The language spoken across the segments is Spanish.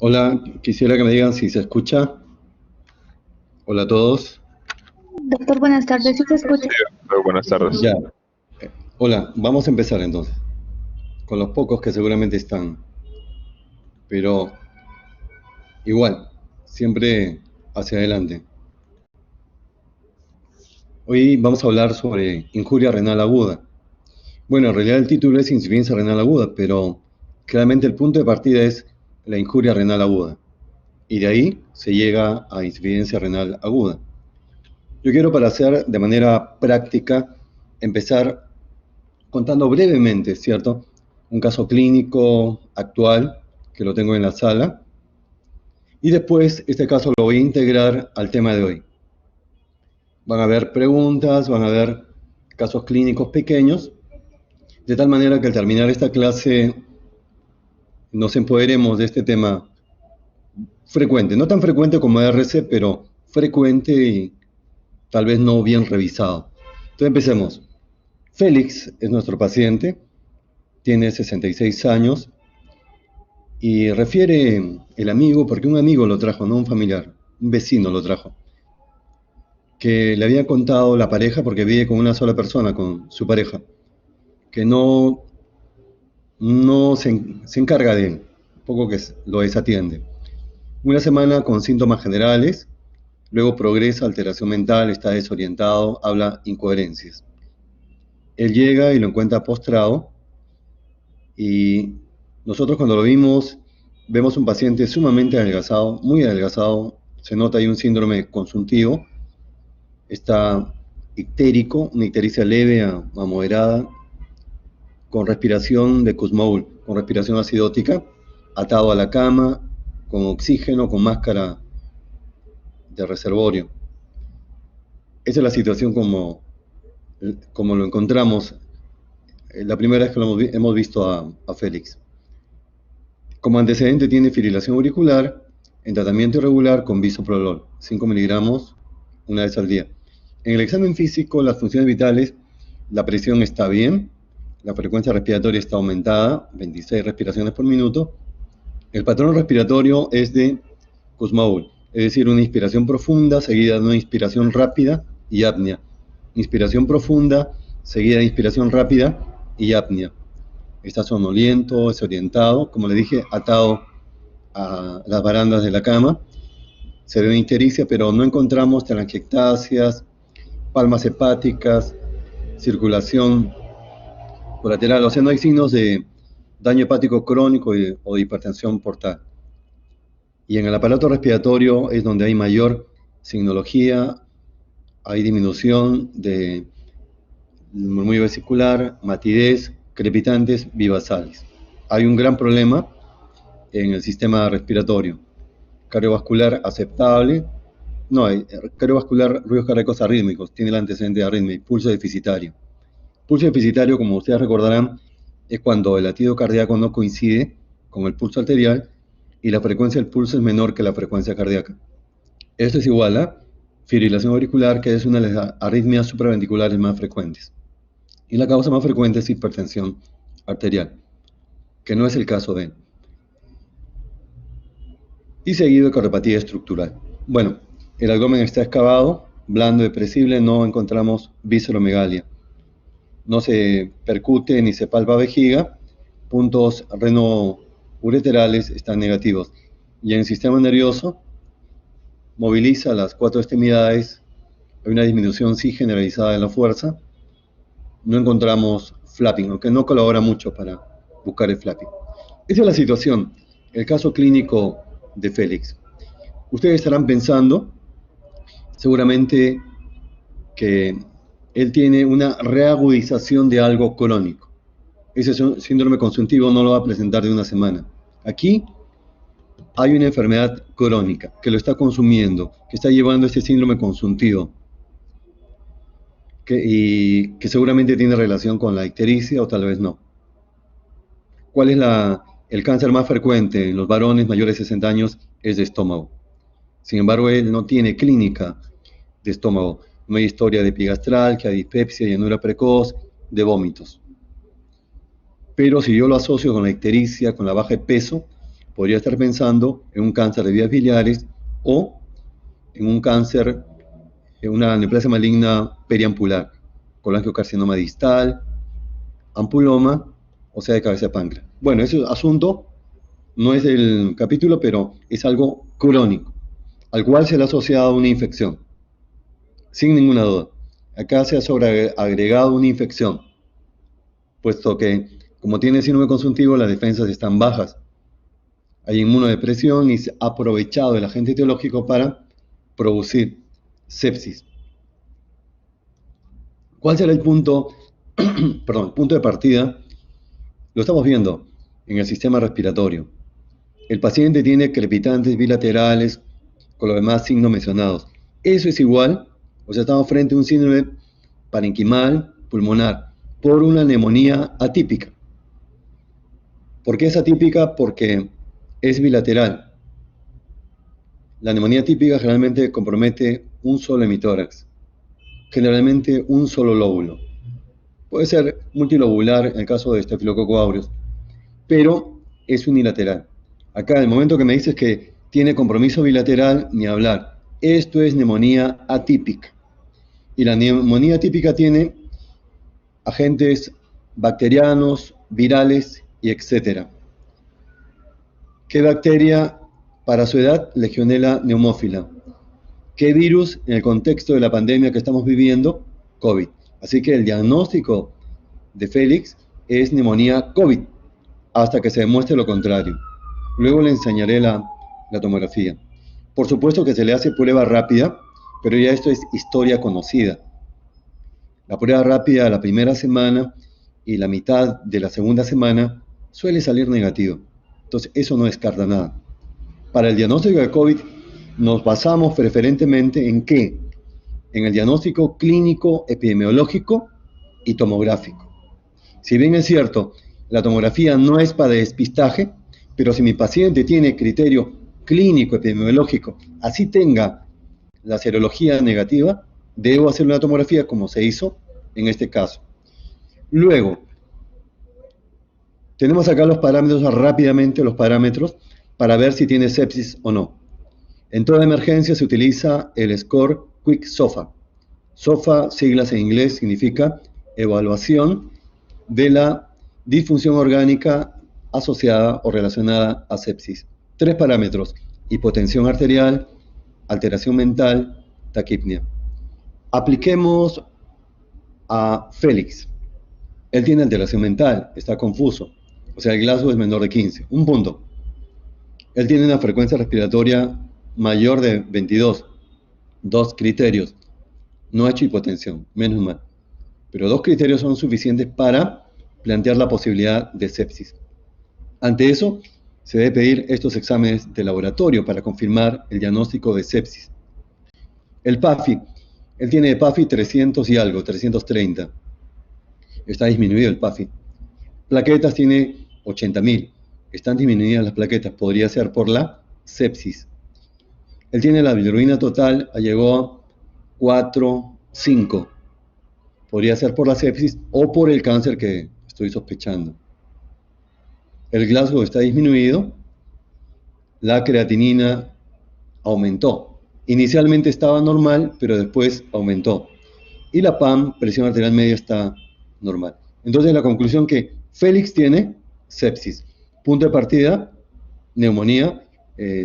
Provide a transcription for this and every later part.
Hola, quisiera que me digan si se escucha. Hola a todos. Doctor, buenas tardes. ¿Sí se escucha? Buenas tardes. Ya. Hola, vamos a empezar entonces, con los pocos que seguramente están, pero igual, siempre hacia adelante. Hoy vamos a hablar sobre injuria renal aguda. Bueno, en realidad el título es insuficiencia renal aguda, pero claramente el punto de partida es la injuria renal aguda. Y de ahí se llega a insuficiencia renal aguda. Yo quiero, para hacer de manera práctica, empezar contando brevemente, ¿cierto? Un caso clínico actual que lo tengo en la sala. Y después este caso lo voy a integrar al tema de hoy. Van a haber preguntas, van a haber casos clínicos pequeños, de tal manera que al terminar esta clase nos empoderemos de este tema frecuente, no tan frecuente como RC, pero frecuente y tal vez no bien revisado. Entonces empecemos. Félix es nuestro paciente, tiene 66 años, y refiere el amigo, porque un amigo lo trajo, no un familiar, un vecino lo trajo, que le había contado la pareja, porque vive con una sola persona, con su pareja, que no se encarga de él, poco que lo desatiende. Una semana con síntomas generales, luego progresa, alteración mental, está desorientado, habla incoherencias. Él llega y lo encuentra postrado, y nosotros cuando lo vemos un paciente sumamente adelgazado, muy adelgazado, se nota ahí un síndrome consuntivo, está ictérico, una ictericia leve a moderada, con respiración de Kussmaul, con respiración acidótica, atado a la cama, con oxígeno, con máscara de reservorio. Esa es la situación como lo encontramos la primera vez que hemos visto a Félix. Como antecedente tiene fibrilación auricular en tratamiento irregular con bisoprolol, 5 miligramos una vez al día. En el examen físico, las funciones vitales, la presión está bien, la frecuencia respiratoria está aumentada, 26 respiraciones por minuto. El patrón respiratorio es de Kussmaul, es decir, una inspiración profunda seguida de una inspiración rápida y apnea. Inspiración profunda seguida de inspiración rápida y apnea. Está sonoliento, desorientado, como le dije, atado a las barandas de la cama. Se ve una ictericia, pero no encontramos telangiectasias, palmas hepáticas, circulación colateral, o sea, no hay signos de daño hepático crónico o de hipertensión portal. Y en el aparato respiratorio es donde hay mayor signología, hay disminución de murmullo vesicular, matidez, crepitantes, bivasales. Hay un gran problema en el sistema respiratorio. Cardiovascular aceptable. No, cardiovascular, ruidos cardíacos arrítmicos, tiene el antecedente de arritmia y pulso deficitario. Pulso deficitario, como ustedes recordarán, es cuando el latido cardíaco no coincide con el pulso arterial y la frecuencia del pulso es menor que la frecuencia cardíaca. Esto es igual a fibrilación auricular, que es una de las arritmias supraventriculares más frecuentes. Y la causa más frecuente es hipertensión arterial, que no es el caso de él. Y seguido de cardiopatía estructural. Bueno, el abdomen está excavado, blando, depresible, no encontramos visceromegalia. No se percute ni se palpa vejiga, puntos renoureterales están negativos. Y en el sistema nervioso, moviliza las 4 extremidades, hay una disminución sí generalizada de la fuerza, no encontramos flapping, aunque no colabora mucho para buscar el flapping. Esa es la situación, el caso clínico de Félix. Ustedes estarán pensando, seguramente, que él tiene una reagudización de algo crónico. Ese síndrome consuntivo no lo va a presentar de una semana. Aquí hay una enfermedad crónica que lo está consumiendo, que está llevando este síndrome consuntivo, y que seguramente tiene relación con la ictericia o tal vez no. ¿Cuál es el cáncer más frecuente en los varones mayores de 60 años? Es de estómago. Sin embargo, él no tiene clínica de estómago. No hay historia de epigastralgia, dispepsia, llenura precoz, de vómitos. Pero si yo lo asocio con la ictericia, con la baja de peso, podría estar pensando en un cáncer de vías biliares o en un cáncer, en una neoplasia maligna periampular, colangiocarcinoma distal, ampuloma, o sea, de cabeza de páncreas. Bueno, ese asunto no es del capítulo, pero es algo crónico, al cual se le ha asociado una infección, sin ninguna duda. Acá se ha sobreagregado una infección, puesto que, como tiene síndrome consuntivo, las defensas están bajas. Hay inmunodepresión y se ha aprovechado el agente etiológico para producir sepsis. ¿Cuál será el punto, punto de partida? Lo estamos viendo en el sistema respiratorio. El paciente tiene crepitantes bilaterales con los demás signos mencionados. Eso es igual, o sea, estamos frente a un síndrome parenquimal pulmonar por una neumonía atípica. ¿Por qué es atípica? Porque es bilateral. La neumonía típica generalmente compromete un solo hemitórax, generalmente un solo lóbulo. Puede ser multilobular en el caso de Staphylococcus aureus, pero es unilateral. Acá, en el momento que me dices que tiene compromiso bilateral, ni hablar. Esto es neumonía atípica. Y la neumonía atípica tiene agentes bacterianos, virales y etc. ¿Qué bacteria para su edad? Legionella pneumófila. ¿Qué virus en el contexto de la pandemia que estamos viviendo? COVID. Así que el diagnóstico de Félix es neumonía COVID, hasta que se demuestre lo contrario. Luego le enseñaré la tomografía. Por supuesto que se le hace prueba rápida, pero ya esto es historia conocida. La prueba rápida la primera semana y la mitad de la segunda semana suele salir negativo. Entonces, eso no descarta nada. Para el diagnóstico de COVID nos basamos preferentemente en ¿qué? En el diagnóstico clínico, epidemiológico y tomográfico. Si bien es cierto, la tomografía no es para despistaje, pero si mi paciente tiene criterio clínico, epidemiológico, así tenga la serología negativa, debo hacer una tomografía como se hizo en este caso. Luego, tenemos acá los parámetros, rápidamente los parámetros, para ver si tiene sepsis o no. En toda emergencia se utiliza el score Quick SOFA. SOFA, siglas en inglés, significa evaluación de la disfunción orgánica asociada o relacionada a sepsis. 3 parámetros: hipotensión arterial, alteración mental, taquipnea. Apliquemos a Félix. Él tiene alteración mental, está confuso, o sea, el Glasgow es menor de 15, un punto. Él tiene una frecuencia respiratoria mayor de 22, 2 criterios. No ha hecho hipotensión, menos mal. Pero 2 criterios son suficientes para plantear la posibilidad de sepsis. Ante eso, se debe pedir estos exámenes de laboratorio para confirmar el diagnóstico de sepsis. El PAFI, él tiene PAFI 300 y algo, 330. Está disminuido el PAFI. Plaquetas tiene 80.000. Están disminuidas las plaquetas, podría ser por la sepsis. Él tiene la bilirrubina total, llegó a 4, 5. Podría ser por la sepsis o por el cáncer que estoy sospechando. El Glasgow está disminuido, la creatinina aumentó. Inicialmente estaba normal, pero después aumentó. Y la PAM, presión arterial media, está normal. Entonces la conclusión que Félix tiene sepsis. Punto de partida, neumonía,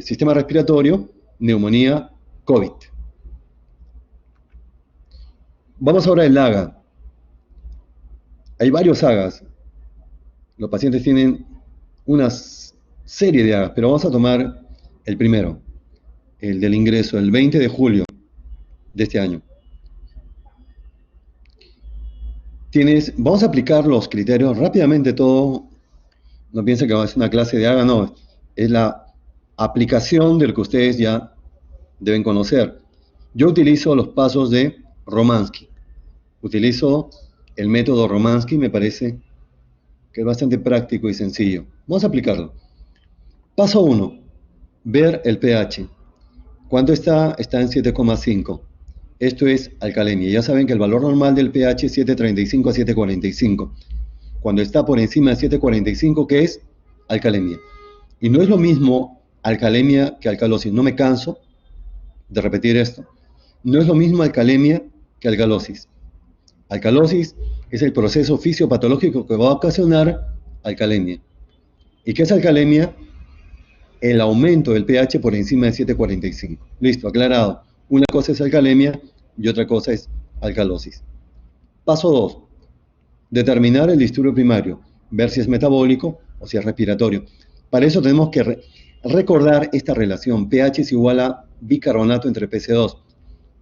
sistema respiratorio, neumonía, COVID. Vamos ahora al AGA. Hay varios AGAs. Los pacientes tienen una serie de AGAs, pero vamos a tomar el primero, el del ingreso, el 20 de julio de este año. Vamos a aplicar los criterios rápidamente todo. No piensen que va a ser una clase de AGA, no. Es la aplicación de lo que ustedes ya deben conocer. Yo utilizo los pasos de Romansky. Utilizo el método Romansky, me parece que es bastante práctico y sencillo. Vamos a aplicarlo. Paso 1. Ver el pH. ¿Cuánto está? Está en 7,5. Esto es alcalemia. Ya saben que el valor normal del pH es 7,35 a 7,45. Cuando está por encima de 7,45, ¿qué es? Alcalemia. Y no es lo mismo alcalemia que alcalosis. No me canso de repetir esto. No es lo mismo alcalemia que alcalosis. Alcalosis es el proceso fisiopatológico que va a ocasionar alcalemia. ¿Y qué es alcalemia? El aumento del pH por encima de 7,45. Listo, aclarado. Una cosa es alcalemia y otra cosa es alcalosis. Paso 2. Determinar el disturbio primario, ver si es metabólico o si es respiratorio. Para eso tenemos que recordar esta relación. pH es igual a bicarbonato entre PC2.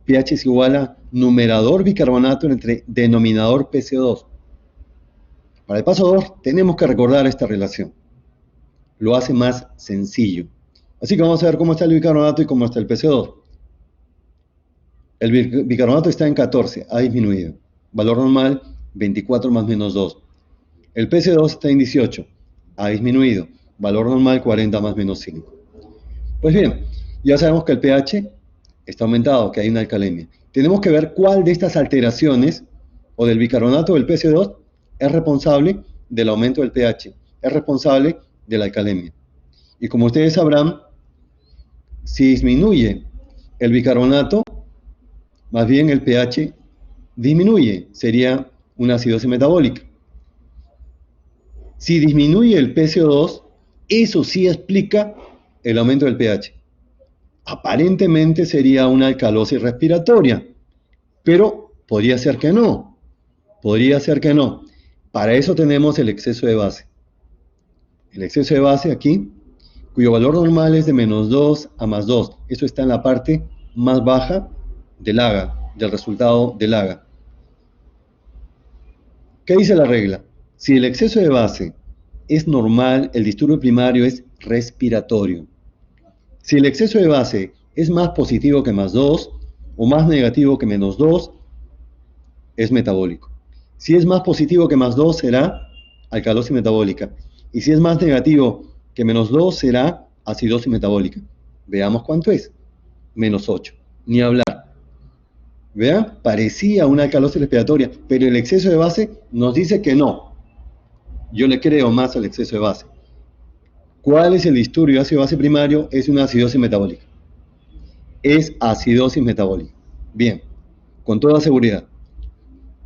pH es igual a numerador bicarbonato entre denominador PC2. Para el paso 2 tenemos que recordar esta relación. Lo hace más sencillo. Así que vamos a ver cómo está el bicarbonato y cómo está el PC2. El bicarbonato está en 14, ha disminuido. Valor normal, 24 más menos 2. El PC2 está en 18, ha disminuido. Valor normal, 40 más menos 5. Pues bien, ya sabemos que el pH está aumentado, que hay una alcalemia. Tenemos que ver cuál de estas alteraciones, o del bicarbonato o del PC2, es responsable del aumento del pH, es responsable de la alcalemia. Y como ustedes sabrán, si disminuye el bicarbonato, más bien el pH disminuye, sería una acidosis metabólica. Si disminuye el PCO2, eso sí explica el aumento del pH. Aparentemente sería una alcalosis respiratoria, pero podría ser que no. Podría ser que no. Para eso tenemos el exceso de base. El exceso de base aquí, cuyo valor normal es de menos 2 a más 2. Eso está en la parte más baja del AGA, del resultado del AGA. ¿Qué dice la regla? Si el exceso de base es normal, el disturbio primario es respiratorio. Si el exceso de base es más positivo que más 2 o más negativo que menos 2, es metabólico. Si es más positivo que más 2, será alcalosis metabólica. Y si es más negativo que menos 2, será acidosis metabólica. Veamos cuánto es. Menos 8. Ni hablar. ¿Vean? Parecía una alcalosis respiratoria, pero el exceso de base nos dice que no. Yo le creo más al exceso de base. ¿Cuál es el disturbio ácido-base primario? Es una acidosis metabólica. Es acidosis metabólica. Bien, con toda seguridad.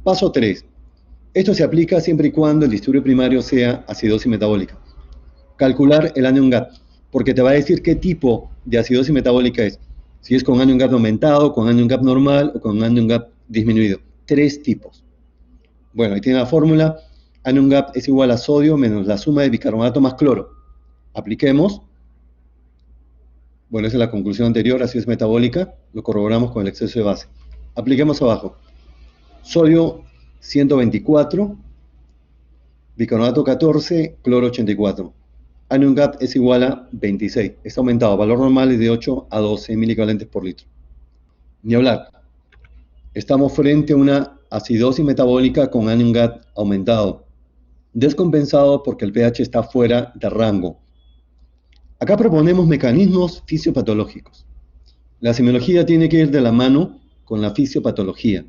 Paso 3. Esto se aplica siempre y cuando el disturbio primario sea acidosis metabólica. Calcular el anion gap, porque te va a decir qué tipo de acidosis metabólica es. Si es con anion gap aumentado, con anion gap normal o con anion gap disminuido. 3 tipos. Bueno, ahí tiene la fórmula. Anion gap es igual a sodio menos la suma de bicarbonato más cloro. Apliquemos. Bueno, esa es la conclusión anterior, acidosis metabólica. Lo corroboramos con el exceso de base. Apliquemos abajo. Sodio 124, bicarbonato 14, cloro 84. Anion gap es igual a 26. Está aumentado. Valor normal es de 8 a 12 milivalentes por litro. Ni hablar. Estamos frente a una acidosis metabólica con anion gap aumentado, descompensado porque el pH está fuera de rango. Acá proponemos mecanismos fisiopatológicos. La semiología tiene que ir de la mano con la fisiopatología,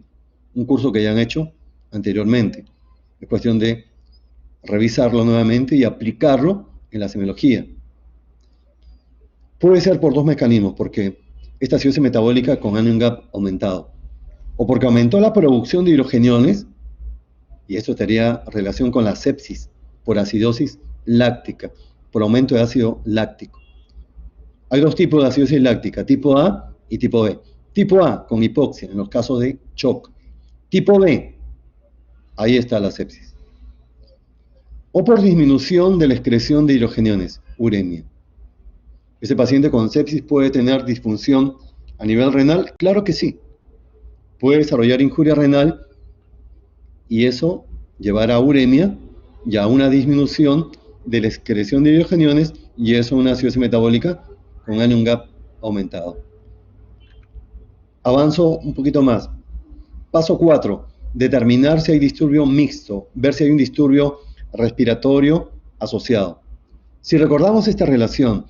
un curso que ya han hecho anteriormente. Es cuestión de revisarlo nuevamente y aplicarlo en la semiología. Puede ser por 2 mecanismos, porque esta acidosis metabólica con anion gap aumentado, o porque aumentó la producción de hidrogeniones, y esto estaría en relación con la sepsis por acidosis láctica, por aumento de ácido láctico. Hay 2 tipos de acidosis láctica, tipo A y tipo B. Tipo A, con hipoxia, en los casos de shock. Tipo B, ahí está la sepsis. O por disminución de la excreción de hidrogeniones, uremia. ¿Ese paciente con sepsis puede tener disfunción a nivel renal? Claro que sí. Puede desarrollar injuria renal y eso llevará a uremia y a una disminución de la excreción de hidrogeniones y eso a una acidosis metabólica con anion gap aumentado. Avanzo un poquito más. Paso 4. Determinar si hay disturbio mixto, ver si hay un disturbio respiratorio asociado. Si recordamos esta relación,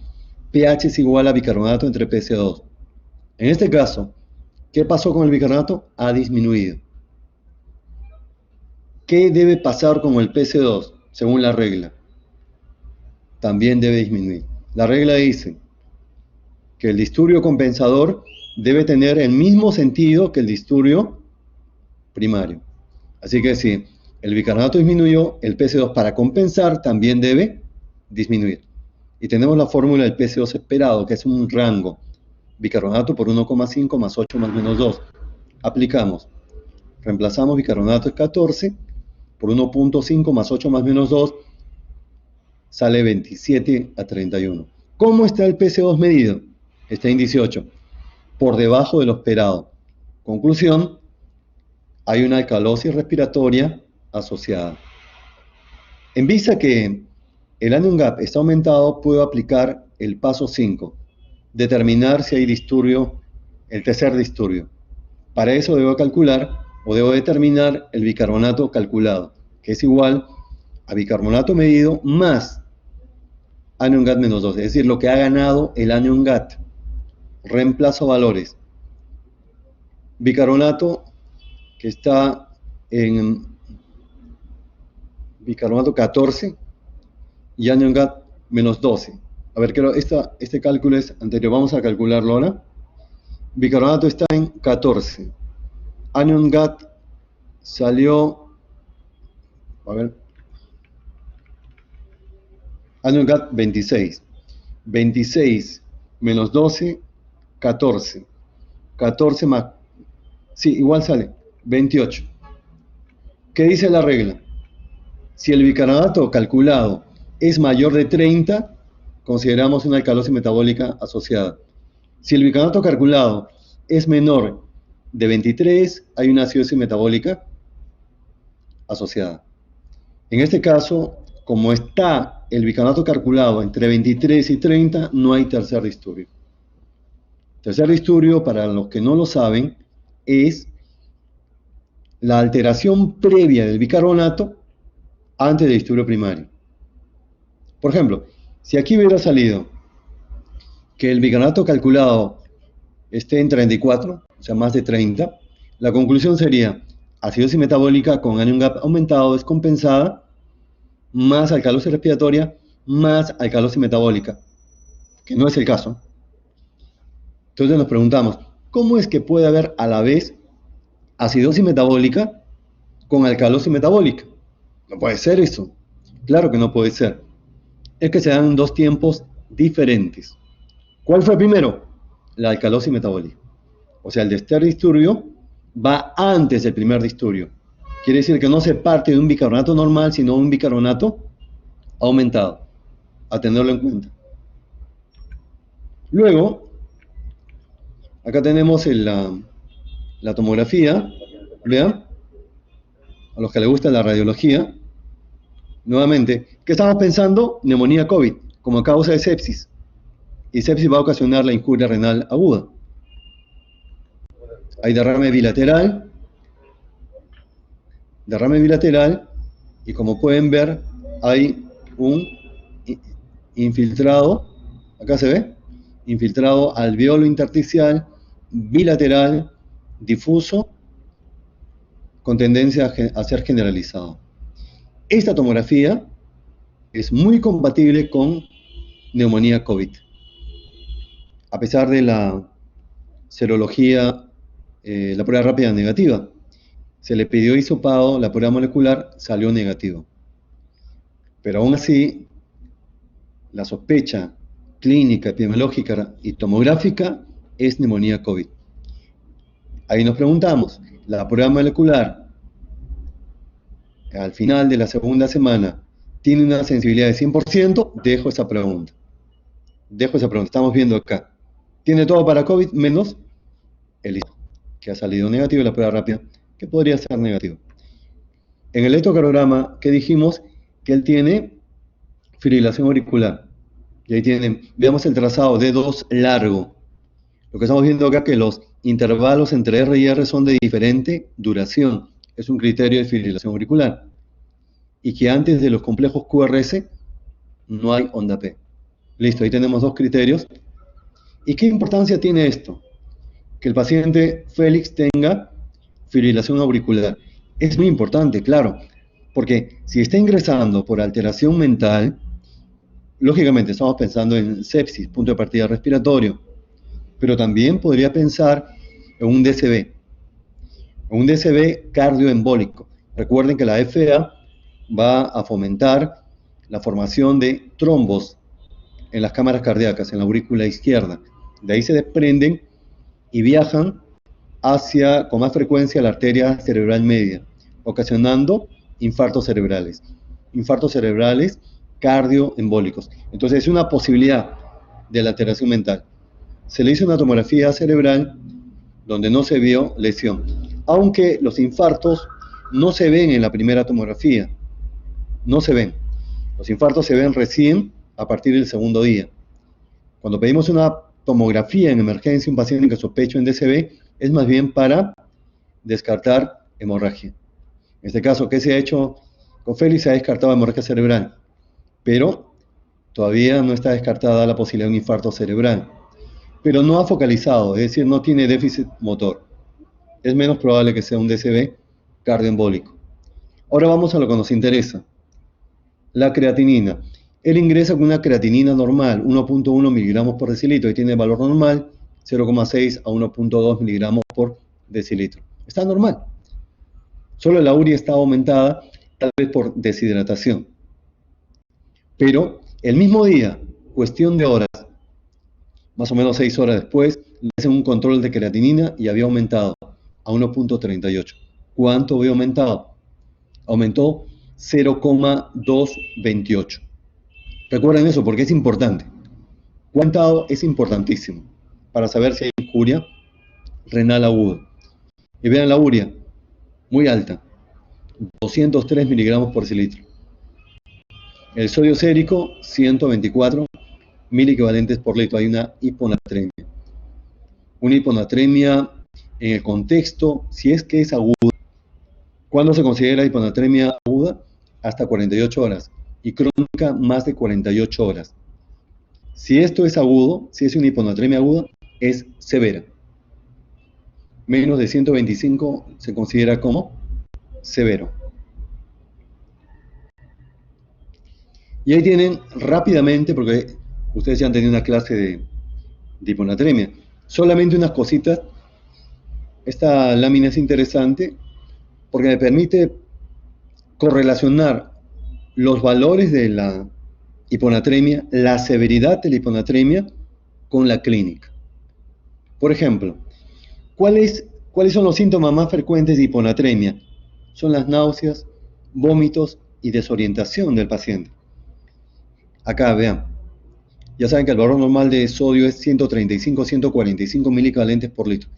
pH es igual a bicarbonato entre PC2. En este caso, ¿qué pasó con el bicarbonato? Ha disminuido. ¿Qué debe pasar con el PC2 según la regla? También debe disminuir. La regla dice que el disturbio compensador debe tener el mismo sentido que el disturbio primario. Así que si el bicarbonato disminuyó, el PC2 para compensar también debe disminuir. Y tenemos la fórmula del PC2 esperado, que es un rango. Bicarbonato por 1,5 más 8 más menos 2. Aplicamos. Reemplazamos bicarbonato es 14 por 1,5 más 8 más menos 2. Sale 27 a 31. ¿Cómo está el PC2 medido? Está en 18. Por debajo de lo esperado. Conclusión, hay una alcalosis respiratoria asociada. En vista que el anion gap está aumentado, puedo aplicar el paso 5, determinar si hay disturbio, el tercer disturbio. Para eso debo calcular o debo determinar el bicarbonato calculado, que es igual a bicarbonato medido más anion gap menos 2, es decir, lo que ha ganado el anion gap. Reemplazo valores. Bicarbonato que está en bicarbonato 14 y anion gap menos 12. A ver, este cálculo es anterior. Vamos a calcularlo ahora. Bicarbonato está en 14. Anion gap salió... A ver. Anion gap 26. 26 menos 12, 14. 14 más... Sí, igual sale. 28. ¿Qué dice la regla? Si el bicarbonato calculado es mayor de 30, consideramos una alcalosis metabólica asociada. Si el bicarbonato calculado es menor de 23, hay una acidosis metabólica asociada. En este caso, como está el bicarbonato calculado entre 23 y 30, no hay tercer disturbio. Tercer disturbio, para los que no lo saben, es la alteración previa del bicarbonato antes del disturbio primario. Por ejemplo, si aquí hubiera salido que el bicarbonato calculado esté en 34, o sea, más de 30, la conclusión sería acidosis metabólica con anion gap aumentado descompensada, más alcalosis respiratoria, más alcalosis metabólica, que no es el caso. Entonces nos preguntamos, ¿cómo es que puede haber a la vez acidosis metabólica con alcalosis metabólica? No puede ser eso. Claro que no puede ser. Es que se dan dos tiempos diferentes. ¿Cuál fue primero? La alcalosis metabólica. O sea, el tercer disturbio va antes del primer disturbio. Quiere decir que no se parte de un bicarbonato normal, sino un bicarbonato aumentado. A tenerlo en cuenta. Luego, acá tenemos la tomografía. Vean, a los que les gusta la radiología. Nuevamente, ¿qué estamos pensando? Neumonía COVID, como causa de sepsis. Y sepsis va a ocasionar la injuria renal aguda. Hay derrame bilateral, y como pueden ver, hay un infiltrado, acá se ve, infiltrado alveolo intersticial, bilateral, difuso, con tendencia a ser generalizado. Esta tomografía es muy compatible con neumonía COVID. A pesar de la serología, la prueba rápida negativa, se le pidió hisopado, la prueba molecular salió negativo. Pero aún así, la sospecha clínica, epidemiológica y tomográfica es neumonía COVID. Ahí nos preguntamos, ¿la prueba molecular al final de la segunda semana tiene una sensibilidad de 100%? Dejo esa pregunta. Estamos viendo acá. Tiene todo para COVID menos el que ha salido negativo, la prueba rápida, que podría ser negativo. En el electrocardiograma, ¿qué dijimos? Que él tiene fibrilación auricular. Y ahí tienen, veamos el trazado D2 largo. Lo que estamos viendo acá es que los intervalos entre R y R son de diferente duración. Es un criterio de fibrilación auricular. Y que antes de los complejos QRS no hay onda P. Listo, ahí tenemos dos criterios. ¿Y qué importancia tiene esto? Que el paciente Félix tenga fibrilación auricular. Es muy importante, claro, porque si está ingresando por alteración mental, Lógicamente estamos pensando en sepsis, punto de partida respiratorio, pero también podría pensar en un DCB, un DCB cardioembólico. Recuerden que la FA va a fomentar la formación de trombos en las cámaras cardíacas, en la aurícula izquierda. De ahí se desprenden y viajan con más frecuencia la arteria cerebral media, ocasionando infartos cerebrales. Infartos cerebrales cardioembólicos. Entonces es una posibilidad de la alteración mental. Se le hizo una tomografía cerebral donde no se vio lesión, aunque los infartos no se ven en la primera tomografía, no se ven. Los infartos se ven recién a partir del segundo día. Cuando pedimos una tomografía en emergencia, un paciente que sospecha en DCB, es más bien para descartar hemorragia. En este caso, ¿qué se ha hecho con Félix? Se ha descartado hemorragia cerebral, pero todavía no está descartada la posibilidad de un infarto cerebral. Pero no ha focalizado, es decir, no tiene déficit motor. Es menos probable que sea un DCB cardioembólico. Ahora vamos a lo que nos interesa, la creatinina. Él ingresa con una creatinina normal, 1.1 miligramos por decilitro, y tiene valor normal, 0,6 a 1.2 miligramos por decilitro. Está normal. Solo la urea está aumentada, tal vez por deshidratación. Pero el mismo día, cuestión de horas, más o menos 6 horas después, le hacen un control de creatinina y había aumentado a 1.38. ¿Cuánto había aumentado? Aumentó 0,228. Recuerden eso porque es importante. ¿Cuánto es importantísimo? Para saber si hay injuria renal aguda. Y vean la urea, muy alta, 203 miligramos por decilitro. El sodio sérico, 124 miliequivalentes por litro. Hay una hiponatremia. Una hiponatremia en el contexto, si es que es aguda. ¿Cuándo se considera hiponatremia aguda? Hasta 48 horas. Y crónica, más de 48 horas. Si esto es agudo, si es una hiponatremia aguda, es severa. Menos de 125 se considera como severo. Y ahí tienen rápidamente, porque ustedes ya han tenido una clase de hiponatremia, solamente unas cositas. Esta lámina es interesante porque me permite correlacionar los valores de la hiponatremia, la severidad de la hiponatremia con la clínica. Por ejemplo, ¿cuáles son los síntomas más frecuentes de hiponatremia? Son las náuseas, vómitos y desorientación del paciente. Acá, vean, ya saben que el valor normal de sodio es 135-145 miliequivalentes por litro.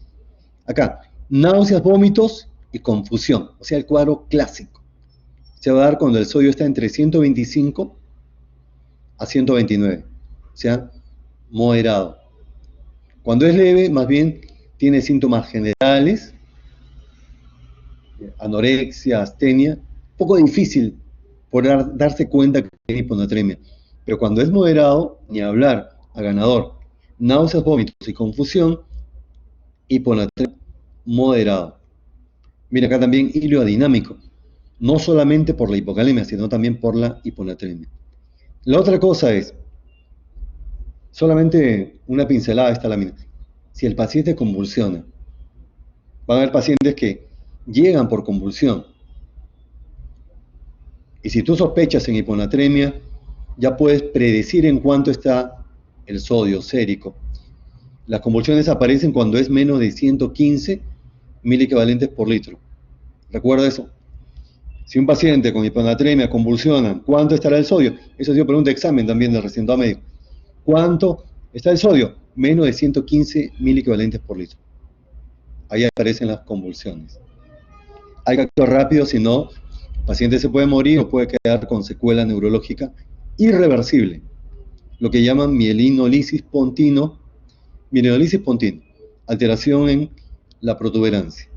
Acá, náuseas, vómitos y confusión, o sea, el cuadro clásico. Se va a dar cuando el sodio está entre 125 a 129, o sea, moderado. Cuando es leve, más bien tiene síntomas generales, anorexia, astenia, un poco difícil poder darse cuenta que tiene hiponatremia. Pero cuando es moderado, ni hablar, a ganador. Náuseas, vómitos y confusión, hiponatremia moderado. Mira acá también hilo adinámico, no solamente por la hipocalemia, sino también por la hiponatremia. La otra cosa es, solamente una pincelada de esta lámina. Si el paciente convulsiona, van a haber pacientes que llegan por convulsión. Y si tú sospechas en hiponatremia, ya puedes predecir en cuánto está el sodio sérico. Las convulsiones aparecen cuando es menos de 115 miliequivalentes por litro. ¿Recuerda eso? Si un paciente con hiponatremia convulsiona, ¿cuánto estará el sodio? Eso ha sido pregunta de examen también del recién médico. ¿Cuánto está el sodio? Menos de 115 miliequivalentes por litro. Ahí aparecen las convulsiones. Hay que actuar rápido, si no, el paciente se puede morir o puede quedar con secuela neurológica irreversible. Lo que llaman mielinolisis pontino, alteración en la protuberancia.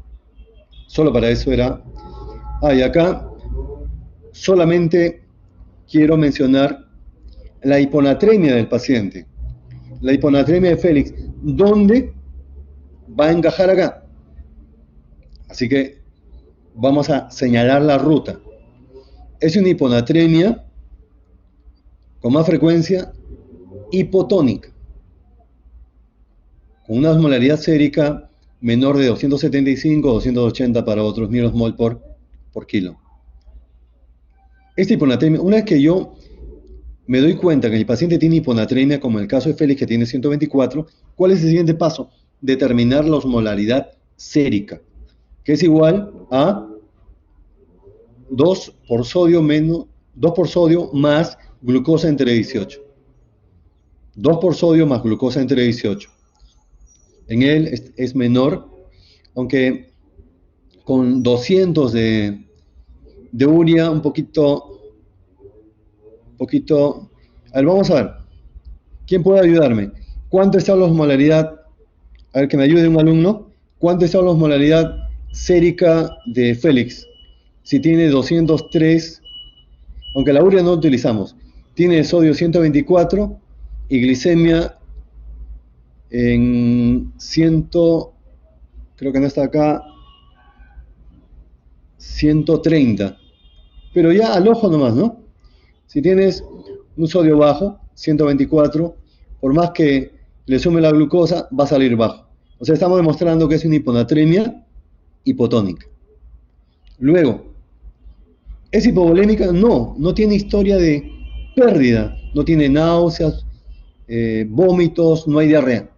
Solo para eso era. Y acá solamente quiero mencionar la hiponatremia del paciente. La hiponatremia de Félix, ¿dónde va a encajar acá? Así que vamos a señalar la ruta. Es una hiponatremia con más frecuencia hipotónica, con una osmolaridad sérica menor de 275 o 280 para otros millimol por kilo. Esta hiponatremia, una vez que yo me doy cuenta que el paciente tiene hiponatremia, como en el caso de Félix, que tiene 124, ¿cuál es el siguiente paso? Determinar la osmolaridad sérica, que es igual a 2 por sodio más glucosa entre 18. 2 por sodio más glucosa entre 18. En él es menor, aunque con 200 de urea, un poquito. A ver, vamos a ver. ¿Quién puede ayudarme? ¿Cuánto está la osmolaridad? A ver, que me ayude un alumno. ¿Cuánto está la osmolaridad sérica de Félix? Si tiene 203, aunque la urea no utilizamos, tiene sodio 124 y glicemia en 100, creo que no está acá, 130. Pero ya al ojo nomás, ¿no? Si tienes un sodio bajo, 124, por más que le sume la glucosa, va a salir bajo. O sea, estamos demostrando que es una hiponatremia hipotónica. Luego, ¿es hipovolémica? No tiene historia de pérdida, no tiene náuseas, vómitos, no hay diarrea,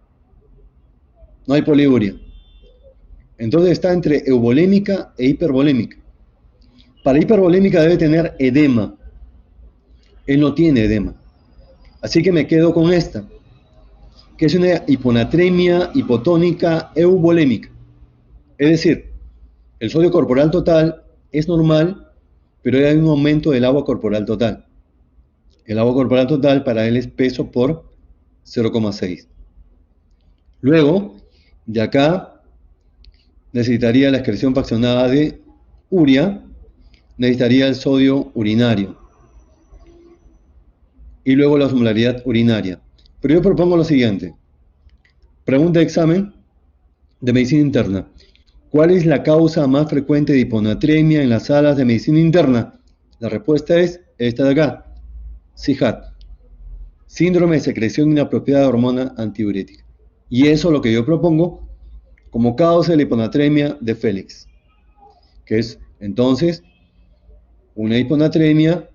no hay poliuria. Entonces está entre euvolémica e hipervolémica. Para hipervolémica debe tener edema. Él no tiene edema. Así que me quedo con esta, que es una hiponatremia hipotónica euvolémica. Es decir, el sodio corporal total es normal, pero hay un aumento del agua corporal total. El agua corporal total para él es peso por 0,6. Luego, de acá, necesitaría la excreción fraccionada de urea, necesitaría el sodio urinario y luego la osmolaridad urinaria. Pero yo propongo lo siguiente. Pregunta de examen de medicina interna. ¿Cuál es la causa más frecuente de hiponatremia en las salas de medicina interna? La respuesta es esta de acá. SIHAT. Síndrome de secreción inapropiada de hormona antidiurética. Y eso es lo que yo propongo como causa de la hiponatremia de Félix, que es entonces una hiponatremia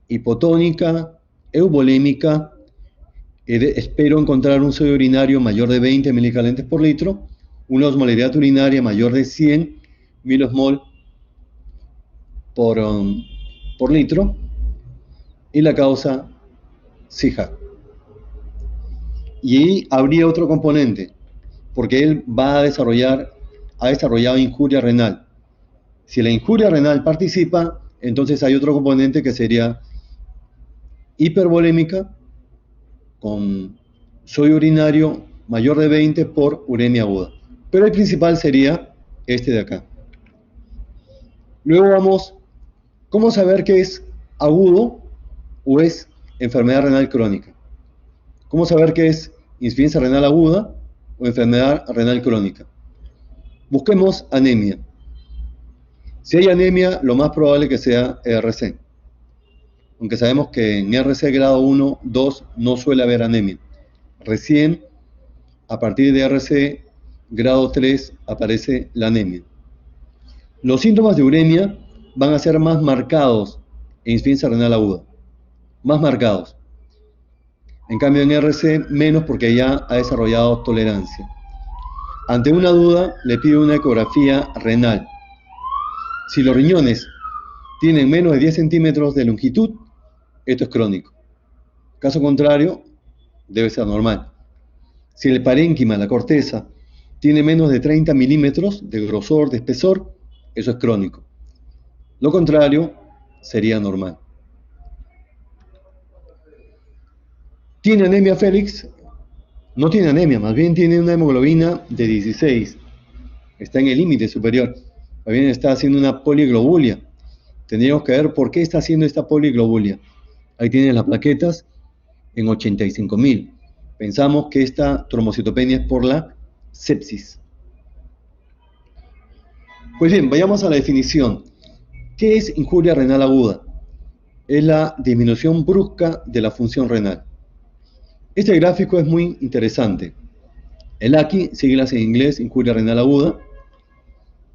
hipotónica, euvolémica. Espero encontrar un sodio urinario mayor de 20 milicalentes por litro, una osmolaridad urinaria mayor de 100 milosmol por litro, y la causa SIHAT. Y habría otro componente, porque él ha desarrollado injuria renal. Si la injuria renal participa, entonces hay otro componente que sería hipervolémica con sodio urinario mayor de 20 por uremia aguda. Pero el principal sería este de acá. Luego vamos, ¿cómo saber que es agudo o es enfermedad renal crónica? ¿Cómo saber que es insuficiencia renal aguda o enfermedad renal crónica? Busquemos anemia. Si hay anemia, lo más probable es que sea ERC. Aunque sabemos que en ERC grado 1, 2 no suele haber anemia. Recién, a partir de ERC grado 3, aparece la anemia. Los síntomas de uremia van a ser más marcados en insuficiencia renal aguda. Más marcados. En cambio, en ERC menos, porque ya ha desarrollado tolerancia. Ante una duda, le pido una ecografía renal. Si los riñones tienen menos de 10 centímetros de longitud, esto es crónico. Caso contrario, debe ser normal. Si el parénquima, la corteza, tiene menos de 30 milímetros de grosor, de espesor, eso es crónico. Lo contrario sería normal. ¿Tiene anemia Félix? No tiene anemia, más bien tiene una hemoglobina de 16. Está en el límite superior. Más bien está haciendo una poliglobulia. Tendríamos que ver por qué está haciendo esta poliglobulia. Ahí tienen las plaquetas en 85.000. Pensamos que esta trombocitopenia es por la sepsis. Pues bien, vayamos a la definición. ¿Qué es injuria renal aguda? es la disminución brusca de la función renal. Este gráfico es muy interesante. El ACI, siglas en inglés, incuria renal aguda,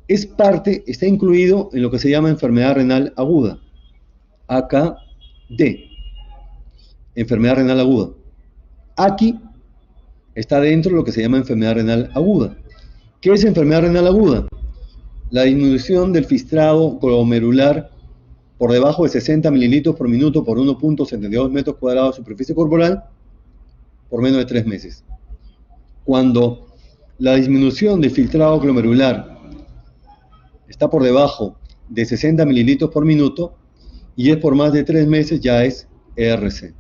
está incluido en lo que se llama enfermedad renal aguda, AKD, enfermedad renal aguda. ACI está dentro de lo que se llama enfermedad renal aguda. ¿Qué es enfermedad renal aguda? La disminución del filtrado glomerular por debajo de 60 mililitros por minuto por 1.72 metros cuadrados de superficie corporal por menos de 3 meses. Cuando la disminución del filtrado glomerular está por debajo de 60 mililitros por minuto y es por más de 3 meses, ya es ERC.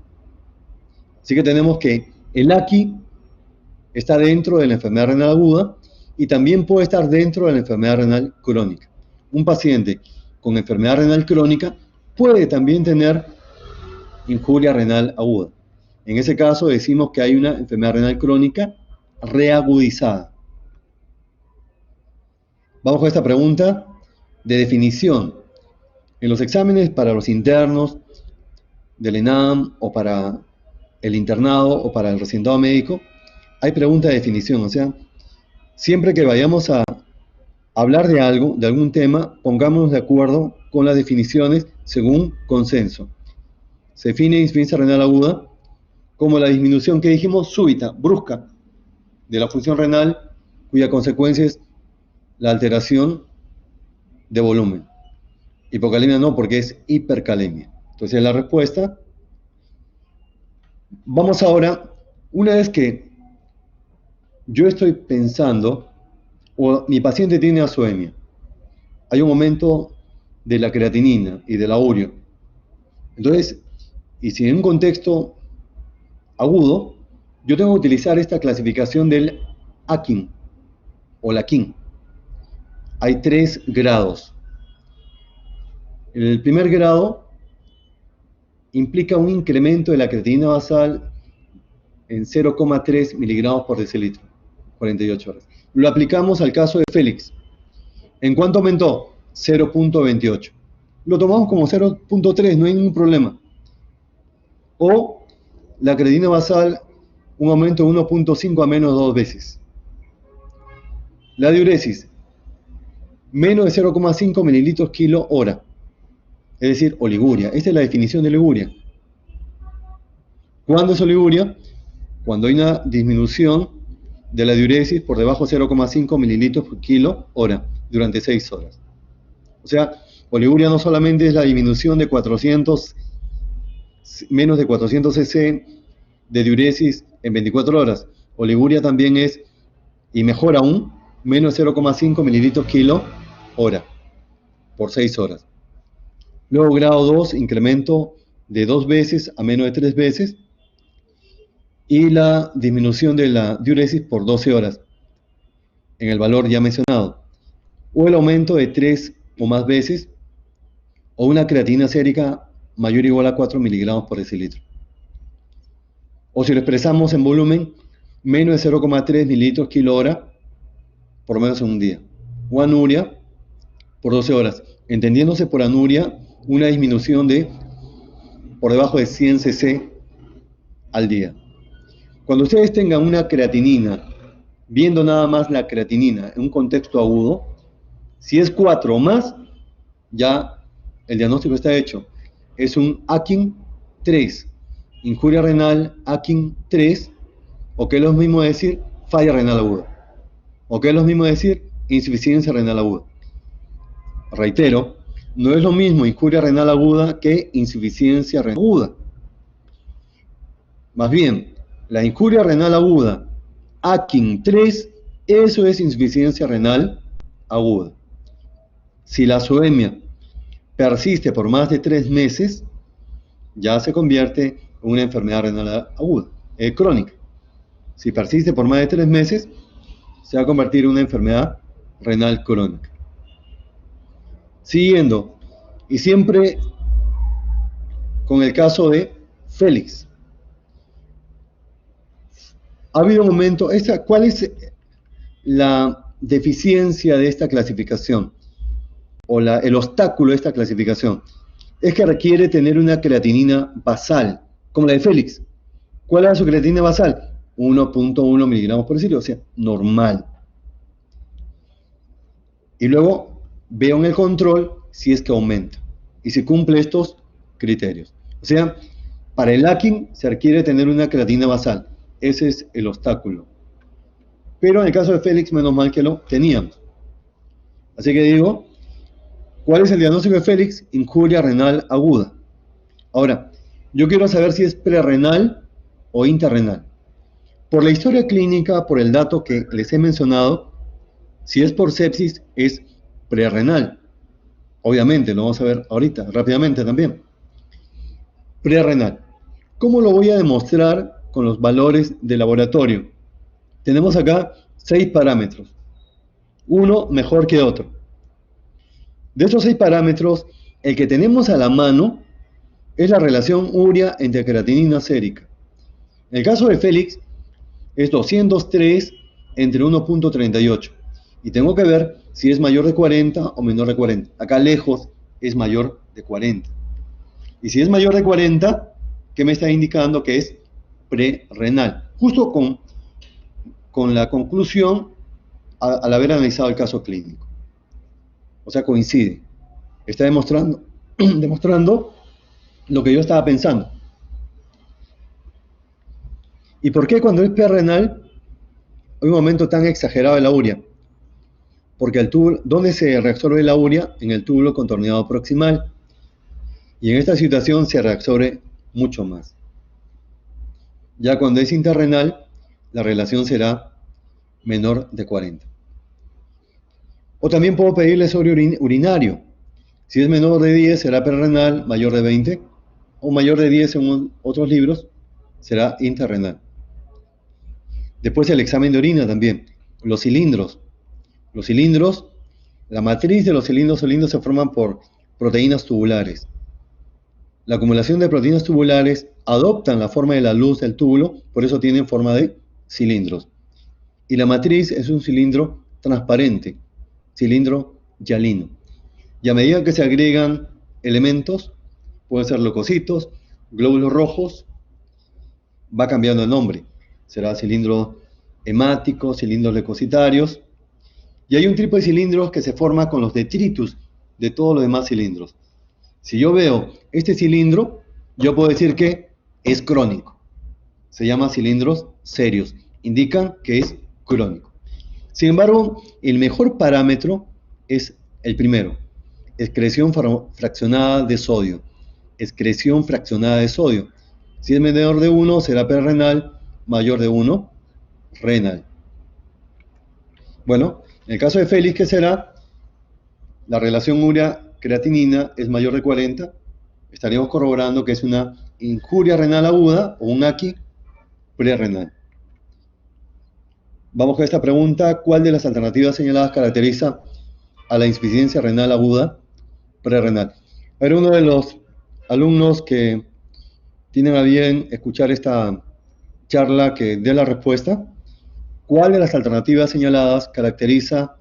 Así que tenemos que el ACI está dentro de la enfermedad renal aguda y también puede estar dentro de la enfermedad renal crónica. Un paciente con enfermedad renal crónica puede también tener injuria renal aguda. En ese caso decimos que hay una enfermedad renal crónica reagudizada. Vamos con esta pregunta de definición. En los exámenes para los internos del ENAM o para el internado o para el residentado médico, hay pregunta de definición. O sea, siempre que vayamos a hablar de algo, de algún tema, pongámonos de acuerdo con las definiciones según consenso. Se define insuficiencia renal aguda como la disminución que dijimos súbita, brusca, de la función renal, cuya consecuencia es la alteración de volumen. Hipocalemia no, porque es hipercalemia. Entonces la respuesta. Vamos ahora, una vez que yo estoy pensando, o mi paciente tiene azoemia, hay un aumento de la creatinina y de la urea. Entonces, y si en un contexto agudo, yo tengo que utilizar esta clasificación del AKIN o la KIN. Hay 3 grados. El primer grado implica un incremento de la creatinina basal en 0,3 miligramos por decilitro, 48 horas. Lo aplicamos al caso de Félix. ¿En cuánto aumentó? 0.28. Lo tomamos como 0.3, no hay ningún problema. O la creatinina basal, un aumento de 1.5 a menos 2 veces. La diuresis, menos de 0,5 mililitros kilo hora. Es decir, oliguria. Esta es la definición de oliguria. ¿Cuándo es oliguria? Cuando hay una disminución de la diuresis por debajo de 0,5 mililitros por kilo hora durante 6 horas. O sea, oliguria no solamente es la disminución de menos de 400 cc de diuresis en 24 horas. Oliguria también es, y mejor aún, menos de 0,5 mililitros kilo hora por 6 horas. Luego grado 2, incremento de 2 veces a menos de 3 veces. Y la disminución de la diuresis por 12 horas en el valor ya mencionado. O el aumento de 3 o más veces. O una creatina sérica mayor o igual a 4 miligramos por decilitro. O si lo expresamos en volumen, menos de 0,3 mililitros kilo hora por menos en un día. O anuria por 12 horas. Entendiéndose por anuria una disminución de por debajo de 100 cc al día. Cuando ustedes tengan una creatinina, viendo nada más la creatinina en un contexto agudo, si es 4 o más, ya el diagnóstico está hecho. Es un AKIN 3, injuria renal AKIN 3, o que es lo mismo decir falla renal aguda, o que es lo mismo decir insuficiencia renal aguda. Reitero, no es lo mismo injuria renal aguda que insuficiencia renal aguda. Más bien, la injuria renal aguda, AKIN 3, eso es insuficiencia renal aguda. Si la azoemia persiste por más de 3 meses, ya se convierte en una enfermedad renal aguda, crónica. Si persiste por más de 3 meses, se va a convertir en una enfermedad renal crónica. Siguiendo, y siempre con el caso de Félix. Ha habido un momento, ¿cuál es la deficiencia de esta clasificación? O el obstáculo de esta clasificación. es que requiere tener una creatinina basal, como la de Félix. ¿Cuál era su creatinina basal? 1.1 miligramos por decilitro, o sea, normal. Y luego veo en el control si es que aumenta y si cumple estos criterios. O sea, para el hacking se requiere tener una creatinina basal. Ese es el obstáculo. Pero en el caso de Félix, menos mal que lo teníamos. Así que digo, ¿cuál es el diagnóstico de Félix? Injuria renal aguda. Ahora, yo quiero saber si es prerrenal o interrenal. Por la historia clínica, por el dato que les he mencionado, si es por sepsis, es prerrenal. Obviamente, lo vamos a ver ahorita, rápidamente también. Prerrenal. ¿Cómo lo voy a demostrar con los valores de laboratorio? Tenemos acá 6 parámetros. Uno mejor que otro. De esos 6 parámetros, el que tenemos a la mano es la relación urea entre creatinina sérica. En el caso de Félix, es 203 entre 1.38. Y tengo que ver si es mayor de 40 o menor de 40. Acá lejos es mayor de 40. Y si es mayor de 40, ¿qué me está indicando? Que es prerrenal. Justo con la conclusión al haber analizado el caso clínico. O sea, coincide. Está demostrando lo que yo estaba pensando. ¿Y por qué cuando es prerrenal hay un aumento tan exagerado de la urea? Porque el túbulo, ¿dónde se reabsorbe la urea? En el túbulo contorneado proximal. Y en esta situación se reabsorbe mucho más. Ya cuando es interrenal, la relación será menor de 40. O también puedo pedirle sobre urinario. Si es menor de 10, será prerrenal, mayor de 20, o mayor de 10 según otros libros, será interrenal. Después el examen de orina también. Los cilindros. Los cilindros, la matriz de los cilindros se forman por proteínas tubulares. La acumulación de proteínas tubulares adoptan la forma de la luz del túbulo, por eso tienen forma de cilindros. Y la matriz es un cilindro transparente, cilindro hialino. Y a medida que se agregan elementos, pueden ser leucocitos, glóbulos rojos, va cambiando el nombre. Será cilindro hemático, cilindros leucocitarios. Y hay un tipo de cilindros que se forma con los detritus de todos los demás cilindros. Si yo veo este cilindro, yo puedo decir que es crónico. Se llama cilindros serios. Indican que es crónico. Sin embargo, el mejor parámetro es el primero. Excreción fraccionada de sodio. Excreción fraccionada de sodio. Si es menor de 1, será prerrenal. Mayor de 1, renal. Bueno, en el caso de Félix, ¿qué será? La relación urea-creatinina es mayor de 40. Estaríamos corroborando que es una injuria renal aguda o un AQI prerrenal. Vamos con esta pregunta. ¿Cuál de las alternativas señaladas caracteriza a la insuficiencia renal aguda prerrenal? Era uno de los alumnos que tienen a bien escuchar esta charla que dé la respuesta. ¿Cuál de las alternativas señaladas caracteriza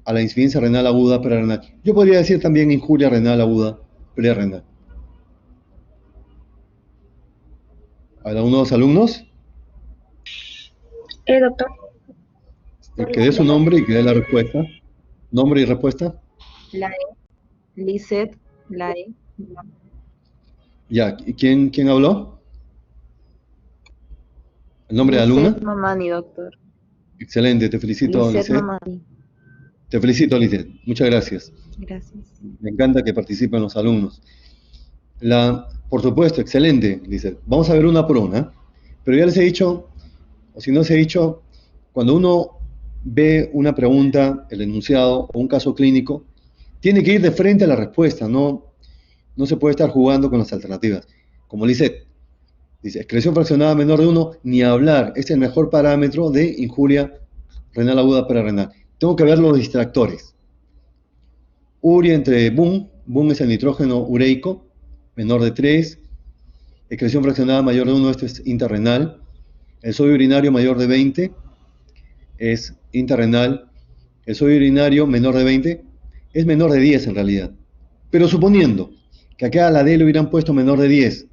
a la insuficiencia renal aguda prerrenal? Yo podría decir también injuria renal aguda prerrenal. ¿Algunos alumnos? Doctor. Que dé su nombre y que dé la respuesta. ¿Nombre y respuesta? Lizeth Lae. Ya, ¿y quién habló? ¿El nombre de alumna? Lizeth Mamani, doctor. Excelente, te felicito, Lizeth Lizeth. Mamani. Te felicito, Lizeth. Muchas gracias. Gracias. Me encanta que participen los alumnos. Por supuesto, excelente, Lizeth. Vamos a ver una por una. Pero ya les he dicho, o si no les he dicho, cuando uno ve una pregunta, el enunciado o un caso clínico, tiene que ir de frente a la respuesta, no se puede estar jugando con las alternativas. Como Lizeth dice, excreción fraccionada menor de 1, ni hablar, es el mejor parámetro de injuria renal aguda prerrenal. Tengo que ver los distractores. Urea entre BUN es el nitrógeno ureico, menor de 3, excreción fraccionada mayor de 1, esto es interrenal. El sodio urinario mayor de 20 es interrenal. El sodio urinario menor de 20 es menor de 10 en realidad. Pero suponiendo Que acá a la D le hubieran puesto menor de 10.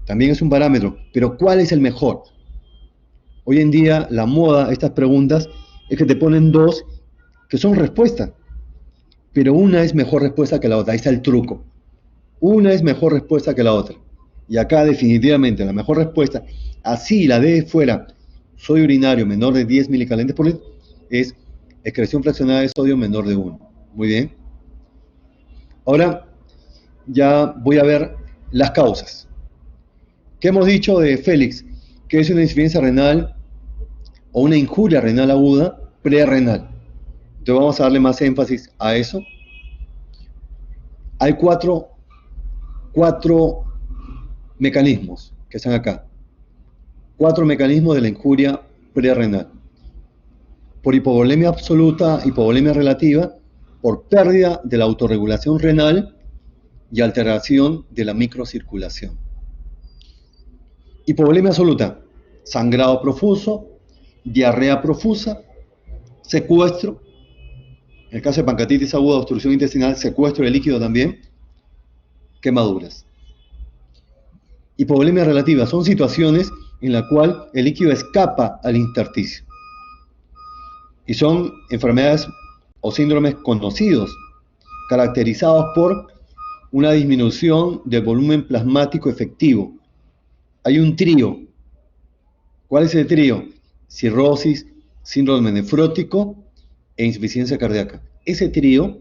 También es un parámetro. Pero ¿cuál es el mejor? Hoy en día la moda, estas preguntas, es que te ponen dos que son respuestas. Pero una es mejor respuesta que la otra. Ahí está el truco. Una es mejor respuesta que la otra. Y acá definitivamente la mejor respuesta, así la D fuera sodio urinario menor de 10 milicalentes por litro, es excreción fraccionada de sodio menor de 1. Muy bien. Ahora ya voy a ver las causas. ¿Qué hemos dicho de Félix? Que es una insuficiencia renal o una injuria renal aguda prerrenal. Entonces vamos a darle más énfasis a eso. Hay cuatro mecanismos que están acá. 4 mecanismos de la injuria prerrenal. Por hipovolemia absoluta, hipovolemia relativa, por pérdida de la autorregulación renal y alteración de la microcirculación. Hipovolemia absoluta, sangrado profuso, diarrea profusa, secuestro, en el caso de pancreatitis aguda, obstrucción intestinal, secuestro de líquido también, quemaduras. Hipovolemia relativa, son situaciones en las cuales el líquido escapa al intersticio. Y son enfermedades o síndromes conocidos, caracterizados por una disminución del volumen plasmático efectivo. Hay un trío. ¿Cuál es el trío? Cirrosis, síndrome nefrótico e insuficiencia cardíaca. Ese trío,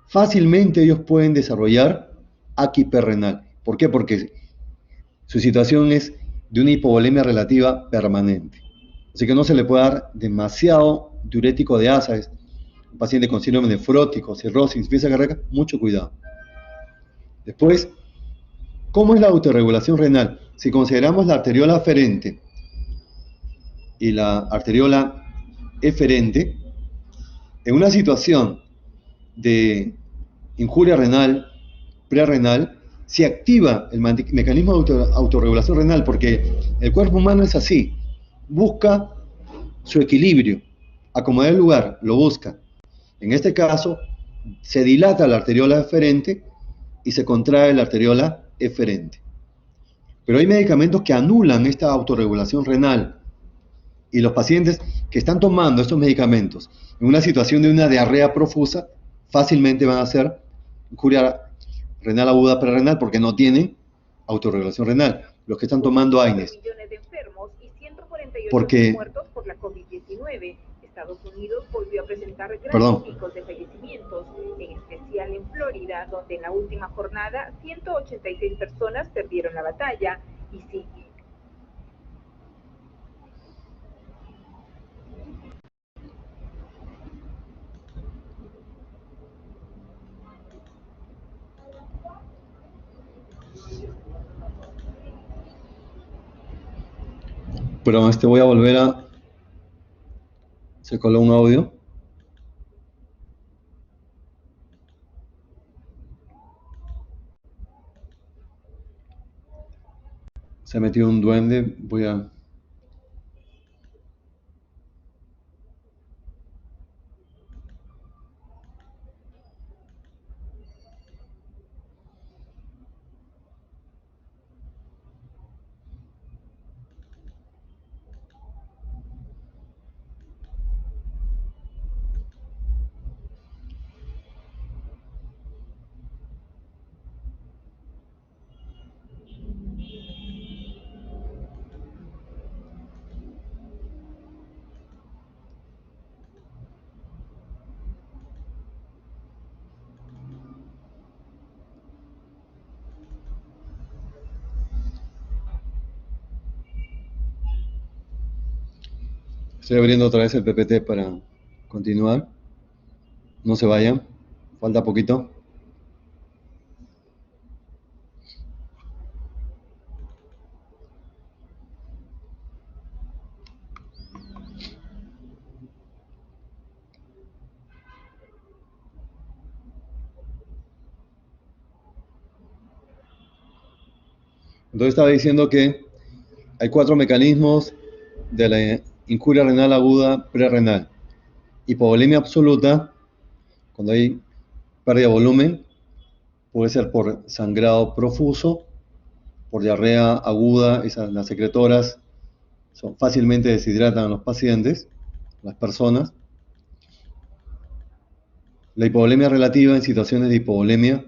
fácilmente ellos pueden desarrollar aquhiperrenal. ¿Por qué? Porque su situación es de una hipovolemia relativa permanente. Así que no se le puede dar demasiado diurético de asa. Es un paciente con síndrome nefrótico, cirrosis, insuficiencia cardíaca, mucho cuidado. Después, ¿cómo es la autorregulación renal? Si consideramos la arteriola aferente y la arteriola eferente, en una situación de injuria renal, prerrenal, se activa el mecanismo de autorregulación renal, porque el cuerpo humano es así, busca su equilibrio, acomodar el lugar, lo busca. En este caso, se dilata la arteriola eferente y se contrae la arteriola eferente. Pero hay medicamentos que anulan esta autorregulación renal, y los pacientes que están tomando estos medicamentos en una situación de una diarrea profusa, fácilmente van a hacer injuria renal aguda prerrenal porque no tienen autorregulación renal. Los que están tomando AINES. Porque muertos por la COVID-19. Estados Unidos volvió a presentar grandes picos de fallecimientos, en especial en Florida, donde en la última jornada 186 personas perdieron la batalla y sigue. Pero voy a volver a... Se coló un audio. Se ha metido un duende. Voy a... Estoy abriendo otra vez el PPT para continuar. No se vayan, falta poquito. Entonces estaba diciendo que hay 4 mecanismos de la injuria renal aguda prerrenal. Hipovolemia absoluta, cuando hay pérdida de volumen, Puede ser por sangrado profuso, por diarrea aguda, las secretoras fácilmente deshidratan a los pacientes, las personas. La hipovolemia relativa en situaciones de hipovolemia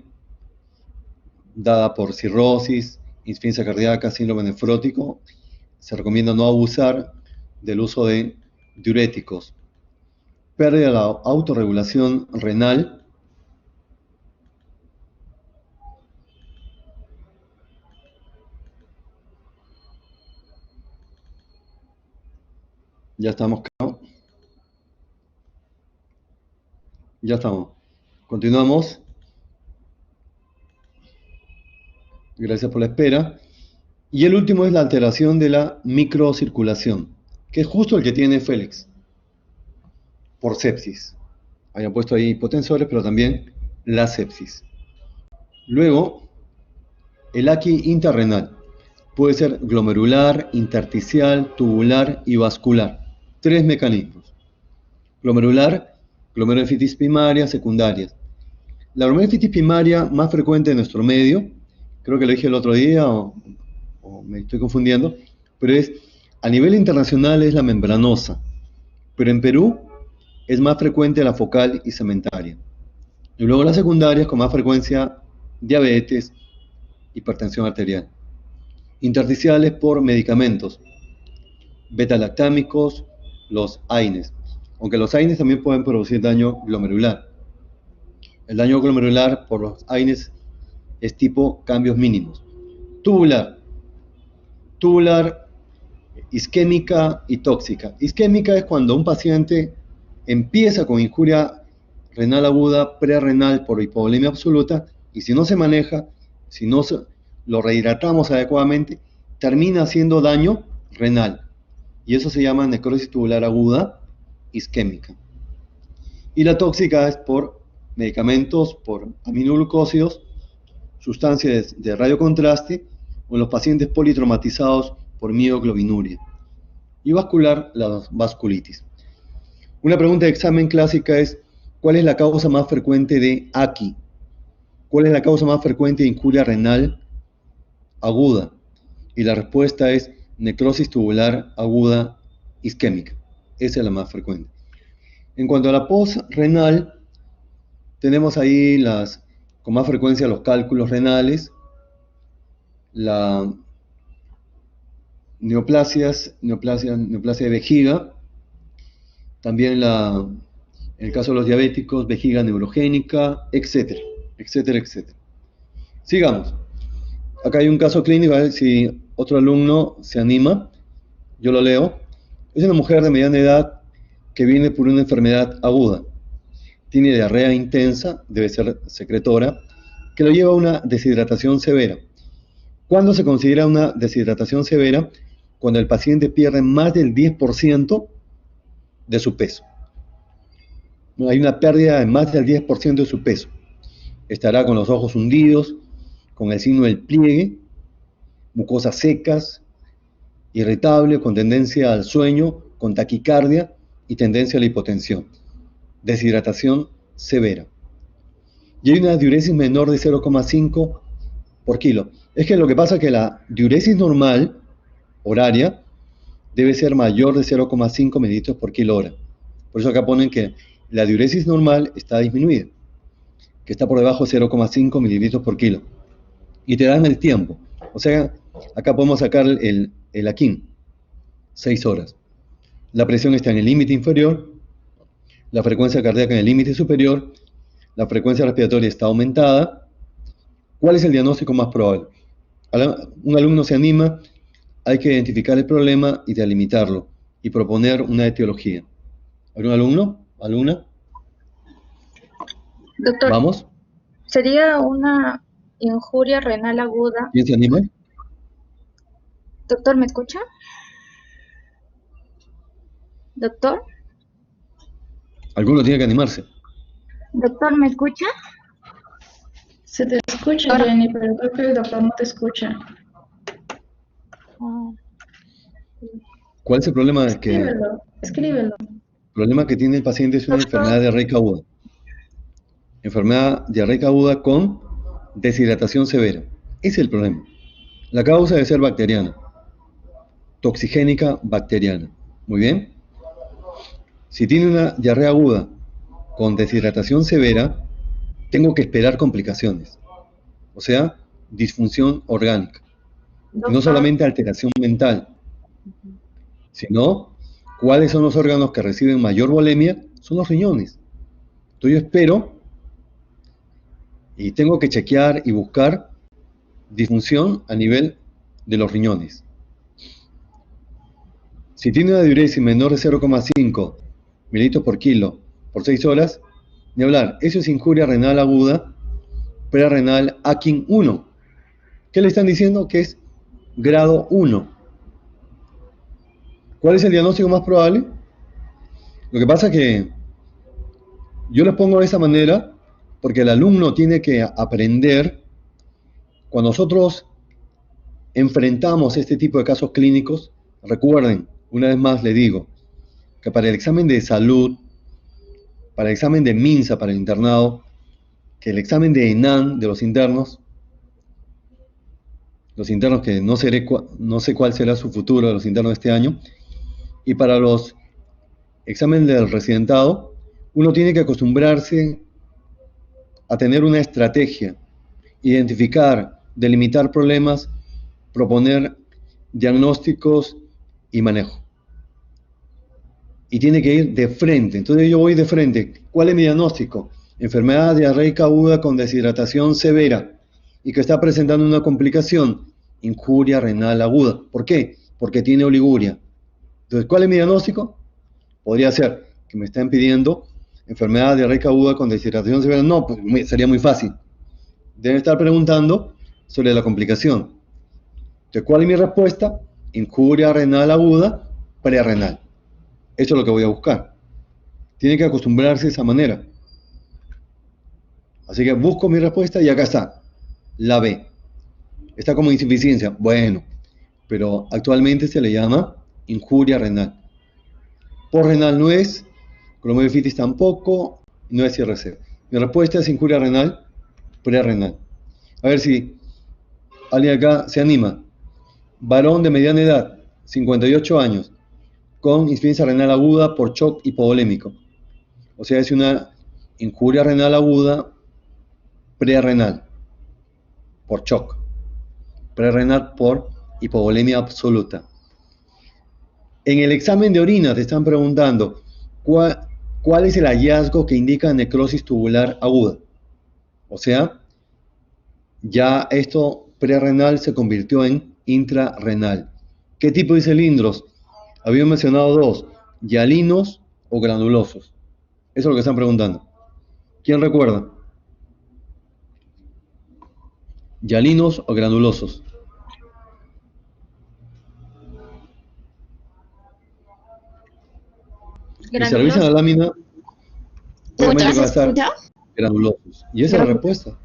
dada por cirrosis, insuficiencia cardíaca, síndrome nefrótico, se recomienda no abusar del uso de diuréticos. Pérdida de la autorregulación renal. Ya estamos, creo. Ya estamos. Continuamos. Gracias por la espera. Y el último es la alteración de la microcirculación, que es justo el que tiene Félix, por sepsis. Habían puesto ahí hipotensores, pero también la sepsis. Luego, el AQI intrarrenal. Puede ser glomerular, intersticial, tubular y vascular. 3 mecanismos. Glomerular, glomerulonefritis primaria, secundarias. La glomerulonefritis primaria más frecuente en nuestro medio, creo que lo dije el otro día o me estoy confundiendo, pero a nivel internacional es la membranosa, pero en Perú es más frecuente la focal y cementaria. Y luego las secundarias con más frecuencia diabetes, hipertensión arterial. Intersticiales por medicamentos, beta-lactámicos, los AINES, aunque los AINES también pueden producir daño glomerular. El daño glomerular por los AINES es tipo cambios mínimos. Tubular, isquémica y tóxica. Isquémica es cuando un paciente empieza con injuria renal aguda, prerrenal por hipovolemia absoluta, y si no se maneja, si no lo rehidratamos adecuadamente, termina haciendo daño renal. Y eso se llama necrosis tubular aguda isquémica. Y la tóxica es por medicamentos, por aminoglucósidos, sustancias de radiocontraste, o en los pacientes politraumatizados por mioglobinuria. Y vascular, la vasculitis. Una pregunta de examen clásica es, ¿cuál es la causa más frecuente de AQI? ¿Cuál es la causa más frecuente de injuria renal aguda? Y la respuesta es necrosis tubular aguda isquémica. Esa es la más frecuente. En cuanto a la postrenal, tenemos ahí con más frecuencia los cálculos renales, la neoplasia de vejiga, también en el caso de los diabéticos, vejiga neurogénica, etcétera, etcétera, etcétera. Sigamos. Acá hay un caso clínico, a ver si otro alumno se anima. Yo lo leo. Es una mujer de mediana edad que viene por una enfermedad aguda. Tiene diarrea intensa, debe ser secretora, que lo lleva a una deshidratación severa. ¿Cuándo se considera una deshidratación severa? Cuando el paciente pierde más del 10% de su peso. Hay una pérdida de más del 10% de su peso. Estará con los ojos hundidos, con el signo del pliegue, mucosas secas, irritable, con tendencia al sueño, con taquicardia y tendencia a la hipotensión. Deshidratación severa. Y hay una diuresis menor de 0,5 por kilo. Es que lo que pasa es que la diuresis normal, horaria, debe ser mayor de 0,5 mililitros por kilo hora. Por eso acá ponen que la diuresis normal está disminuida, que está por debajo de 0,5 mililitros por kilo. Y te dan el tiempo. O sea, acá podemos sacar el AQIN, 6 horas. La presión está en el límite inferior, la frecuencia cardíaca en el límite superior, la frecuencia respiratoria está aumentada. ¿Cuál es el diagnóstico más probable? Un alumno se anima, hay que identificar el problema y delimitarlo y proponer una etiología. ¿Algún alumno? ¿Alumna? Doctor, ¿Vamos? ¿sería una injuria renal aguda? ¿Quién se anima? Doctor, ¿me escucha? Doctor, Alguno tiene que animarse. doctor, ¿me escucha? Se te escucha, Jenny, pero creo que el doctor no te escucha. Ah, ¿Cuál es el problema Escríbelo. El problema que tiene el paciente es una enfermedad diarreica aguda. Enfermedad diarreica aguda con deshidratación severa. Ese es el problema. La causa debe ser bacteriana, toxigénica bacteriana. Muy bien. Si tiene una diarrea aguda con deshidratación severa, tengo que esperar complicaciones. O sea, disfunción orgánica. Y no Doctor, solamente alteración mental, sino cuáles son los órganos que reciben mayor volemia, son los riñones. Entonces yo espero y tengo que chequear y buscar disfunción a nivel de los riñones. Si tiene una diuresis menor de 0,5 mililitros por kilo por 6 horas, ni hablar. Eso es injuria renal aguda, prerrenal Akin 1. ¿Qué le están diciendo? Que es grado 1. ¿Cuál es el diagnóstico más probable? Lo que pasa es que yo les pongo de esa manera porque el alumno tiene que aprender, cuando nosotros enfrentamos este tipo de casos clínicos, recuerden, una vez más les digo, que para el examen de salud, para el examen de MINSA, para el internado, que el examen de ENAN de los internos que no sé cuál será su futuro de los internos de este año, y para los exámenes del residentado, uno tiene que acostumbrarse a tener una estrategia, identificar, delimitar problemas, proponer diagnósticos y manejo. Y tiene que ir de frente. Entonces yo voy de frente. ¿Cuál es mi diagnóstico? Enfermedad diarreica aguda con deshidratación severa y que está presentando una complicación, injuria renal aguda. ¿Por qué? Porque tiene oliguria. Entonces, ¿cuál es mi diagnóstico? Podría ser que me están pidiendo enfermedad diarreica aguda con deshidratación severa. No, pues sería muy fácil. Deben estar preguntando sobre la complicación. Entonces, ¿cuál es mi respuesta? Injuria renal aguda, prerrenal. Eso es lo que voy a buscar. Tiene que acostumbrarse de esa manera. Así que busco mi respuesta y acá está. La B. Está como insuficiencia. Bueno, pero actualmente se le llama injuria renal. Porrenal no es, glomerulitis tampoco, no es IRC. Mi respuesta es injuria renal, prerrenal. A ver si alguien acá se anima. Varón de mediana edad, 58 años, con insuficiencia renal aguda por shock hipovolémico. O sea, es una injuria renal aguda prerrenal por shock. Prerrenal por hipovolemia absoluta. En el examen de orina te están preguntando cuál es el hallazgo que indica necrosis tubular aguda. O sea, ya esto prerrenal se convirtió en intrarrenal. ¿Qué tipo de cilindros? Había mencionado dos, hialinos o granulosos. Eso es lo que están preguntando. ¿Quién recuerda? ¿Hialinos o granulosos? Y si revisan la lámina, obviamente va a estar granulosos. Y esa es la respuesta.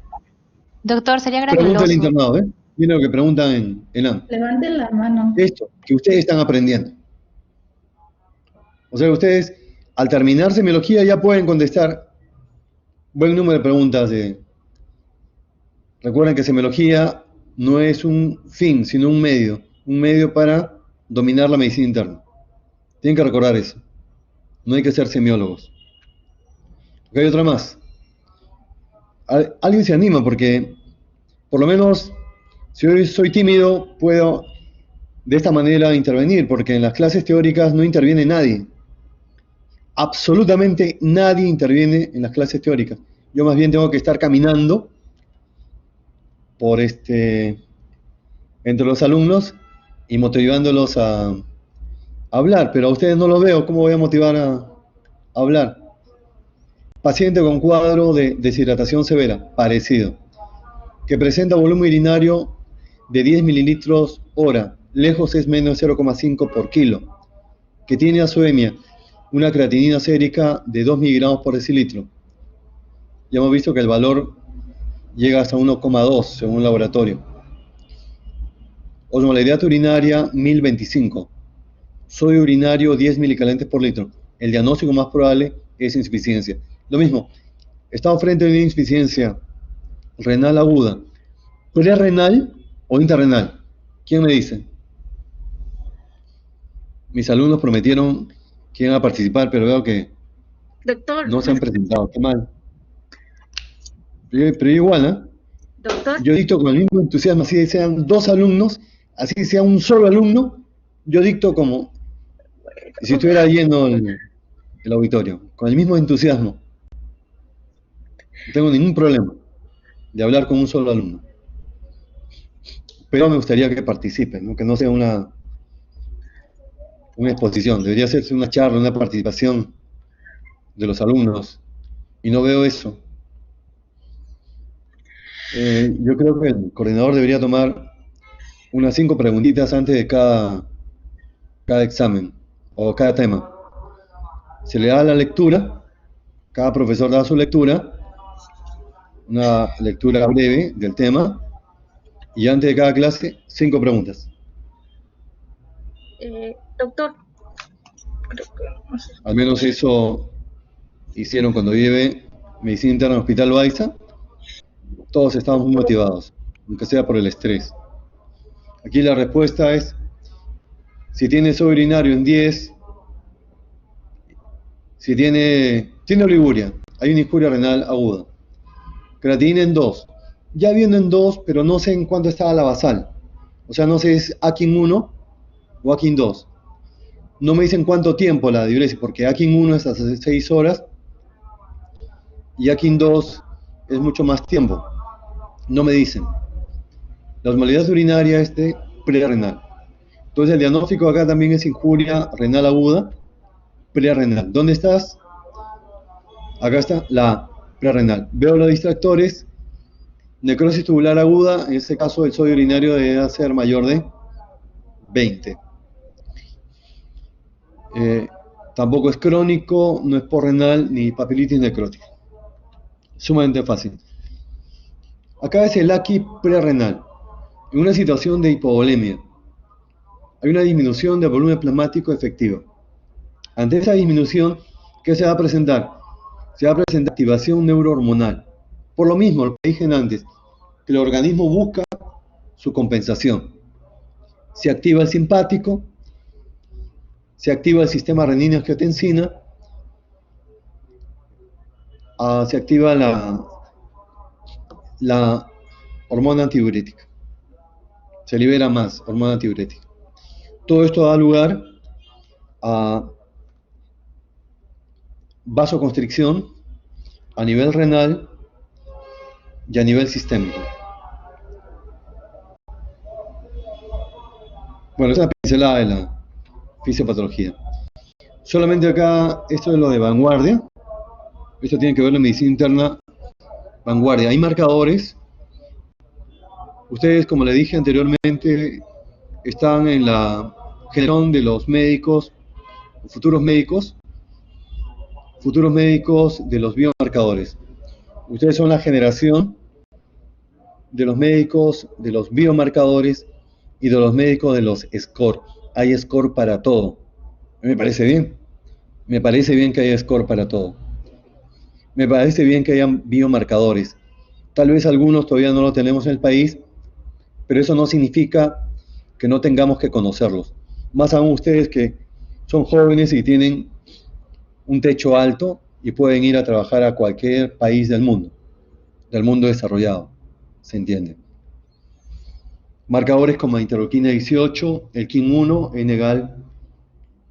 Doctor, sería Pregunta granuloso. el internado, ¿eh? Miren lo que preguntan en ENAM. Levanten la mano. Esto, que ustedes están aprendiendo. O sea, ustedes, al terminar semiología, ya pueden contestar buen número de preguntas. Recuerden que semiología no es un fin, sino un medio para dominar la medicina interna. Tienen que recordar eso. No hay que ser semiólogos. Acá hay otra más. Alguien se anima porque, por lo menos, si hoy soy tímido, puedo de esta manera intervenir, porque en las clases teóricas no interviene nadie. Absolutamente nadie interviene en las clases teóricas. Yo más bien tengo que estar caminando por entre los alumnos y motivándolos a hablar, pero a ustedes no los veo. ¿Cómo voy a motivar a hablar? Paciente con cuadro de deshidratación severa, parecido, que presenta volumen urinario de 10 mililitros hora, lejos es menos de 0,5 por kilo, que tiene azoemia, una creatinina sérica de 2 miligramos por decilitro. Ya hemos visto que el valor llega hasta 1,2 según el laboratorio. Osmolaridad urinaria 1025. Sodio urinario 10 milicalentes por litro. El diagnóstico más probable es insuficiencia. Lo mismo, estamos frente a una insuficiencia renal aguda. ¿Prerrenal o interrenal? ¿Quién me dice? Mis alumnos prometieron que iban a participar, pero veo que Doctor, no se han presentado. Qué mal. Pero igual, ¿eh? doctor, Yo dicto con el mismo entusiasmo, así sean 2 alumnos, así sea un solo alumno, yo dicto como si estuviera lleno el auditorio, con el mismo entusiasmo. No tengo ningún problema de hablar con un solo alumno. Pero me gustaría que participen, ¿no? Que no sea una exposición, debería hacerse una charla, una participación de los alumnos, y no veo eso. Yo creo que el coordinador debería tomar unas 5 preguntitas antes de cada examen o cada tema. Se le da la lectura, cada profesor da su lectura, una lectura breve del tema, y antes de cada clase, 5 preguntas. doctor, creo que no sé. Al menos eso hicieron cuando llevé medicina interna en el Hospital Baiza. Todos estábamos muy motivados, aunque sea por el estrés. Aquí la respuesta es, si tiene sodio urinario en 10, si tiene oliguria, hay una injuria renal aguda. Creatinina en 2. Ya viendo en 2, pero no sé en cuánto estaba la basal. O sea, no sé si es Akin 1 o Akin 2. No me dicen cuánto tiempo la diuresis, porque Akin 1 es hasta 6 horas y Akin 2 es mucho más tiempo. No me dicen. La osmolaridad urinaria es de prerrenal. Entonces el diagnóstico acá también es injuria renal aguda, prerrenal. ¿Dónde estás? Acá está la prerrenal. Veo los distractores. Necrosis tubular aguda, en este caso el sodio urinario debe ser mayor de 20. Tampoco es crónico, no es porrenal ni papilitis necrótica. Sumamente fácil. Acá es el AQI prerrenal. En una situación de hipovolemia, hay una disminución del volumen plasmático efectivo. Ante esa disminución, ¿qué se va a presentar? Se va a presentar activación neurohormonal. Por lo mismo, lo que dije antes, que el organismo busca su compensación. Se activa el simpático, se activa el sistema renina-angiotensina, se activa la hormona antidiurética. Se libera más hormona antidiurética. Todo esto da lugar a vasoconstricción a nivel renal y a nivel sistémico. Bueno, esa es una pincelada de la fisiopatología. Solamente acá, esto es lo de vanguardia. Esto tiene que ver con medicina interna, vanguardia. Hay marcadores. Ustedes, como les dije anteriormente, están en la generación de los médicos, futuros médicos de los biomarcadores. Ustedes son la generación de los médicos, de los biomarcadores y de los médicos de los score. Hay score para todo. Me parece bien. Me parece bien que haya score para todo. Me parece bien que hayan biomarcadores. Tal vez algunos todavía no lo tenemos en el país, pero eso no significa que no tengamos que conocerlos. Más aún ustedes que son jóvenes y tienen un techo alto y pueden ir a trabajar a cualquier país del mundo desarrollado, ¿se entiende? Marcadores como la interleuquina 18, el KIN1, N-gal,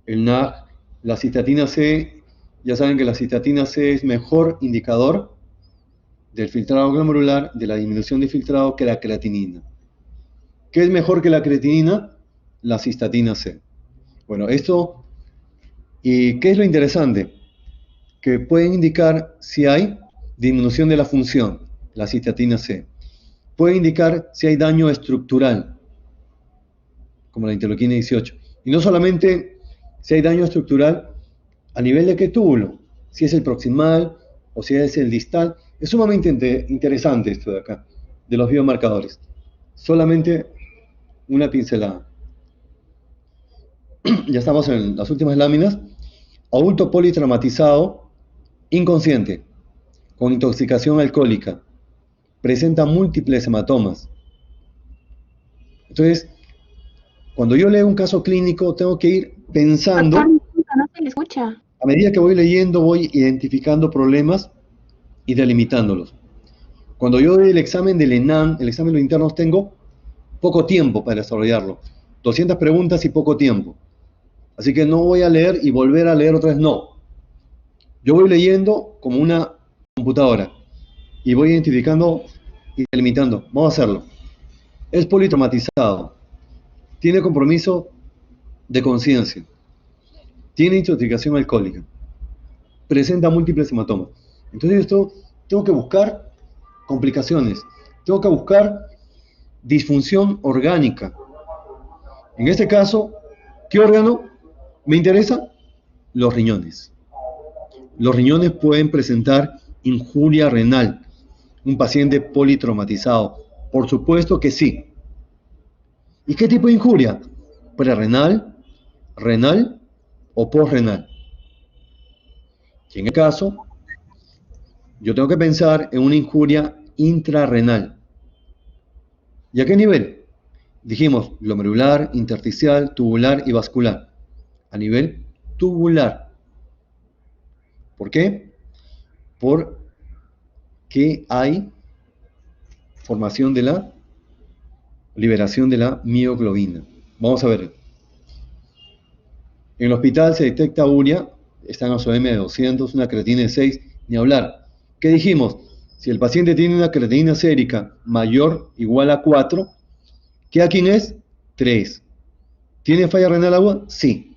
el NAG, la cistatina C. Ya saben que la cistatina C es mejor indicador del filtrado glomerular, de la disminución de filtrado, que la creatinina. ¿Qué es mejor que la creatinina? La cistatina C. Bueno, esto, ¿y qué es lo interesante? Que pueden indicar si hay disminución de la función, la cistatina C. Puede indicar si hay daño estructural, como la interleuquina 18. Y no solamente si hay daño estructural a nivel de qué túbulo, si es el proximal o si es el distal. Es sumamente interesante esto de acá, de los biomarcadores. Solamente una pincelada. Ya estamos en las últimas láminas. Adulto politraumatizado, inconsciente, con intoxicación alcohólica. presenta múltiples hematomas. Entonces, cuando yo leo un caso clínico, tengo que ir pensando, Doctor, no se le escucha. a medida que voy leyendo, voy identificando problemas y delimitándolos. Cuando yo doy el examen del ENAM, el examen de los internos, tengo poco tiempo para desarrollarlo. 200 preguntas y poco tiempo. Así que no voy a leer y volver a leer otra vez, no. Yo voy leyendo como una computadora y voy identificando y delimitando. Vamos a hacerlo. Es politraumatizado. Tiene compromiso de conciencia. Tiene intoxicación alcohólica. Presenta múltiples hematomas. Entonces esto tengo que buscar complicaciones. Tengo que buscar disfunción orgánica. En este caso, ¿qué órgano me interesa? Los riñones. Los riñones pueden presentar injuria renal. Un paciente politraumatizado. Por supuesto que sí. ¿Y qué tipo de injuria? Prerrenal, renal o posrenal. Y en el caso, yo tengo que pensar en una injuria intrarrenal. ¿Y a qué nivel? Dijimos glomerular, intersticial, tubular y vascular. A nivel tubular. ¿Por qué? Porque hay formación de la liberación de la mioglobina. Vamos a ver. En el hospital se detecta urea, está en OSM de 200, una creatina de 6, ni hablar. ¿Qué dijimos? Si el paciente tiene una creatinina sérica mayor o igual a 4, ¿qué a quién es? 3. ¿Tiene falla renal aguda? Sí.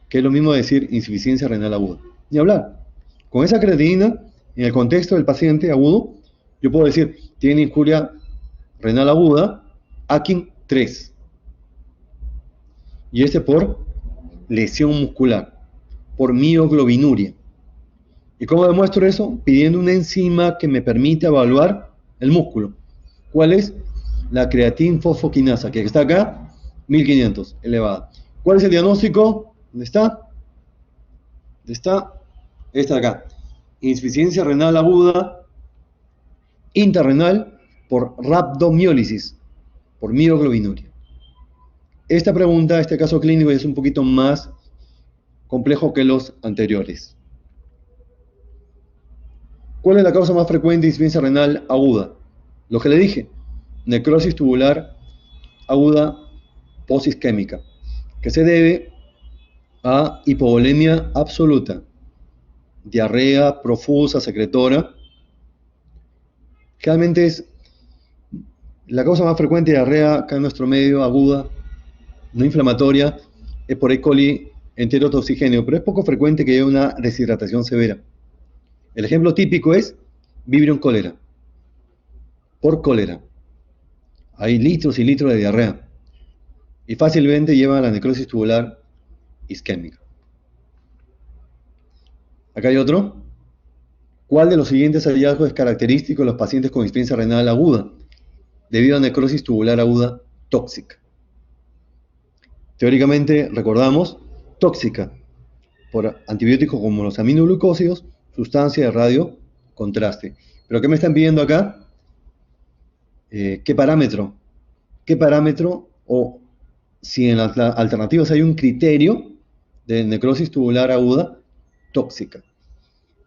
Que es lo mismo decir insuficiencia renal aguda. Ni hablar. Con esa creatinina, en el contexto del paciente agudo, yo puedo decir, tiene injuria renal aguda, AKIN 3. Y por lesión muscular, por mioglobinuria. ¿Y cómo demuestro eso? Pidiendo una enzima que me permite evaluar el músculo. ¿Cuál es? La creatinfosfoquinasa, que está acá, 1500, elevada. ¿Cuál es el diagnóstico? ¿Dónde está? ¿Dónde está? Esta de acá. Insuficiencia renal aguda, intrarrenal, por rhabdomiólisis, por mioglobinuria. Esta pregunta, este caso clínico, es un poquito más complejo que los anteriores. ¿Cuál es la causa más frecuente de insuficiencia renal aguda? Lo que le dije, necrosis tubular aguda posisquémica, que se debe a hipovolemia absoluta, diarrea profusa, secretora. Realmente es la causa más frecuente de diarrea acá en nuestro medio, aguda, no inflamatoria, es por E. coli enterotoxigéneo, pero es poco frecuente que haya una deshidratación severa. El ejemplo típico es Vibrio cólera. Por cólera. Hay litros y litros de diarrea. Y fácilmente lleva a la necrosis tubular isquémica. Acá hay otro. ¿Cuál de los siguientes hallazgos es característico de los pacientes con insuficiencia renal aguda debido a necrosis tubular aguda tóxica? Teóricamente, recordamos, tóxica por antibióticos como los aminoglucósidos, sustancia de radiocontraste. ¿Pero qué me están pidiendo acá? ¿Qué parámetro? ¿Qué parámetro? O si en las alternativas hay un criterio de necrosis tubular aguda tóxica.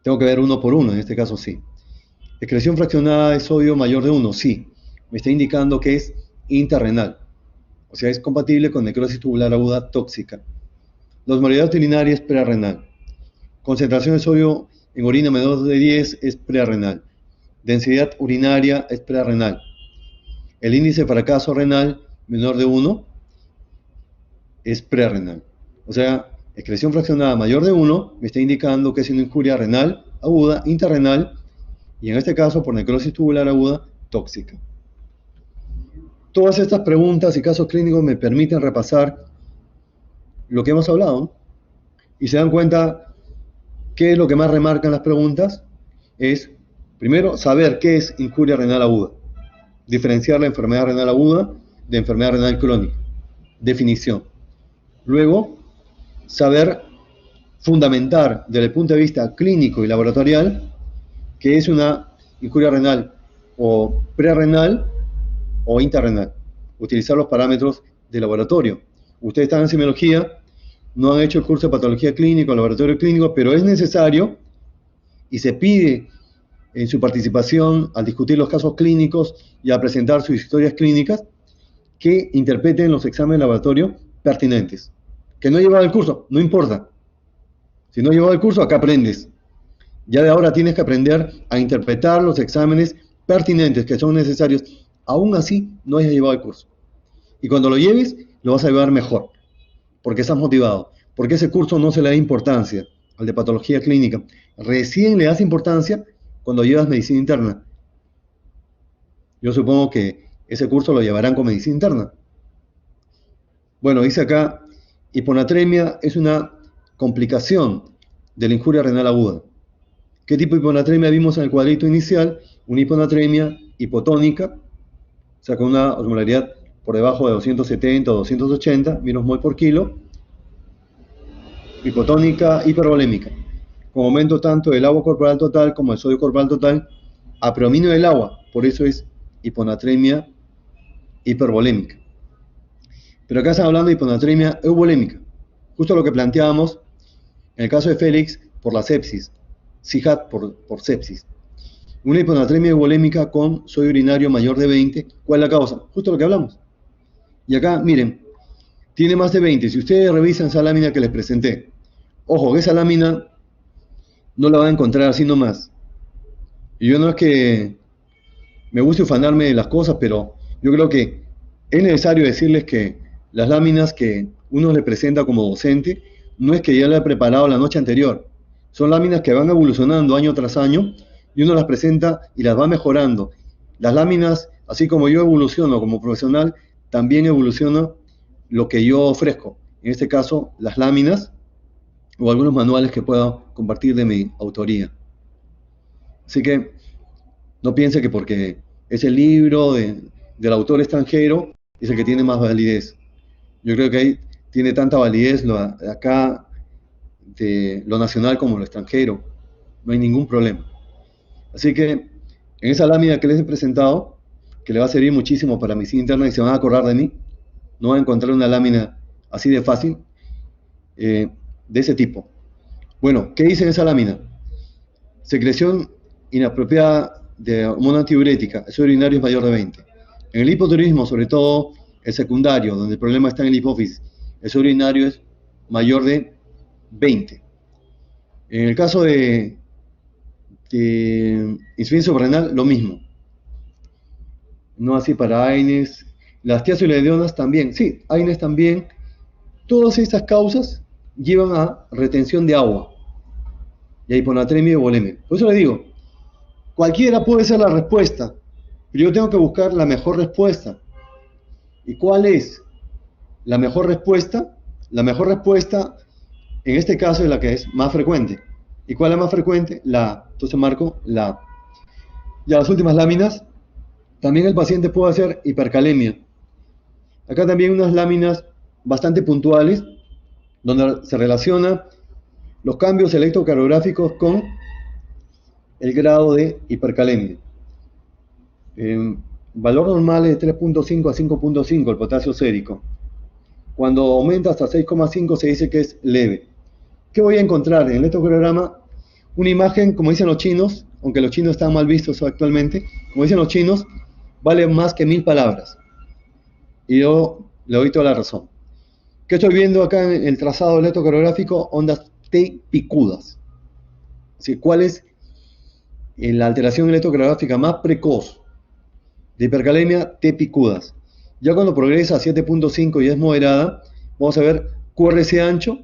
Tengo que ver uno por uno, en este caso sí. Excreción fraccionada de sodio mayor de 1, sí. Me está indicando que es intrarrenal. O sea, es compatible con necrosis tubular aguda tóxica. La osmolaridad urinaria es prerrenal. Concentración de sodio en orina menor de 10 es prerrenal. Densidad urinaria es prerrenal. El índice de fracaso renal menor de 1 es prerrenal. O sea, excreción fraccionada mayor de 1 me está indicando que es una injuria renal aguda, intrarrenal, y en este caso por necrosis tubular aguda tóxica. Todas estas preguntas y casos clínicos me permiten repasar lo que hemos hablado, ¿no? Y se dan cuenta que es lo que más remarcan las preguntas es, primero, saber qué es injuria renal aguda, diferenciar la enfermedad renal aguda de enfermedad renal crónica, definición. Luego, saber fundamentar desde el punto de vista clínico y laboratorial qué es una injuria renal o prerrenal o interrenal. Utilizar los parámetros de laboratorio. Ustedes están en semiología, no han hecho el curso de patología clínica o laboratorio clínico, pero es necesario y se pide en su participación al discutir los casos clínicos y a presentar sus historias clínicas que interpreten los exámenes de laboratorio pertinentes. Que no llevaba el curso, no importa. Si no llevaba el curso, acá aprendes. Ya de ahora tienes que aprender a interpretar los exámenes pertinentes que son necesarios. Aún así, no hayas llevado el curso. Y cuando lo lleves, lo vas a llevar mejor. Porque estás motivado. Porque ese curso no se le da importancia al de patología clínica. Recién le das importancia cuando llevas medicina interna. Yo supongo que ese curso lo llevarán con medicina interna. Bueno, dice acá, hiponatremia es una complicación de la injuria renal aguda. ¿Qué tipo de hiponatremia vimos en el cuadrito inicial? Una hiponatremia hipotónica, o sea, con una osmolaridad por debajo de 270 o 280 mol por kilo, hipotónica hipervolémica, con aumento tanto del agua corporal total como del sodio corporal total a predominio del agua, por eso es hiponatremia hipervolémica. Pero acá estamos hablando de hiponatremia euvolémica, justo lo que planteábamos en el caso de Félix por la sepsis, CIHAT por sepsis. Una hiponatremia euvolémica con sodio urinario mayor de 20, ¿cuál es la causa? Justo lo que hablamos. Y acá, miren, tiene más de 20. Si ustedes revisan esa lámina que les presenté, ojo, que esa lámina no la van a encontrar así nomás. Y yo no es que me guste ufanarme de las cosas, pero yo creo que es necesario decirles que las láminas que uno le presenta como docente no es que ya la he preparado la noche anterior. Son láminas que van evolucionando año tras año y uno las presenta y las va mejorando. Las láminas, así como yo evoluciono como profesional, también evoluciona lo que yo ofrezco. En este caso, las láminas o algunos manuales que pueda compartir de mi autoría. Así que no piense que porque es el libro del autor extranjero es el que tiene más validez. Yo creo que ahí tiene tanta validez lo de acá de lo nacional como lo extranjero. No hay ningún problema. Así que en esa lámina que les he presentado, que le va a servir muchísimo para medicina interna y se van a acordar de mí, no van a encontrar una lámina así de fácil, de ese tipo. Bueno, ¿qué dice en esa lámina? Secreción inapropiada de hormona antidiurética, el sodio urinario es mayor de 20. En el hipotiroidismo, sobre todo el secundario, donde el problema está en la hipófisis, el sodio urinario es mayor de 20. En el caso de insuficiencia suprarrenal, lo mismo. No así para AINES. Las tiazolidionas también. Sí, AINES también. Todas estas causas llevan a retención de agua y a hiponatremia y euvolemia. Por eso le digo, cualquiera puede ser la respuesta, pero yo tengo que buscar la mejor respuesta. ¿Y cuál es la mejor respuesta? La mejor respuesta, en este caso, es la que es más frecuente. ¿Y cuál es la más frecuente? La A. Entonces marco la A. Ya las últimas láminas, también el paciente puede hacer hipercalemia. Acá también unas láminas bastante puntuales, donde se relaciona los cambios electrocardiográficos con el grado de hipercalemia. Valor normal es de 3.5 a 5.5 el potasio sérico. Cuando aumenta hasta 6.5 se dice que es leve. ¿Qué voy a encontrar en el electrocardiograma? Una imagen, como dicen los chinos, aunque los chinos están mal vistos actualmente, como dicen los chinos, vale más que 1000 palabras. Y yo le doy toda la razón. ¿Qué estoy viendo acá en el trazado electrocardiográfico? Ondas T picudas. Así, ¿cuál es la alteración electrocardiográfica más precoz de hipercalemia? T picudas. Ya cuando progresa a 7.5 y es moderada, vamos a ver QRS ancho,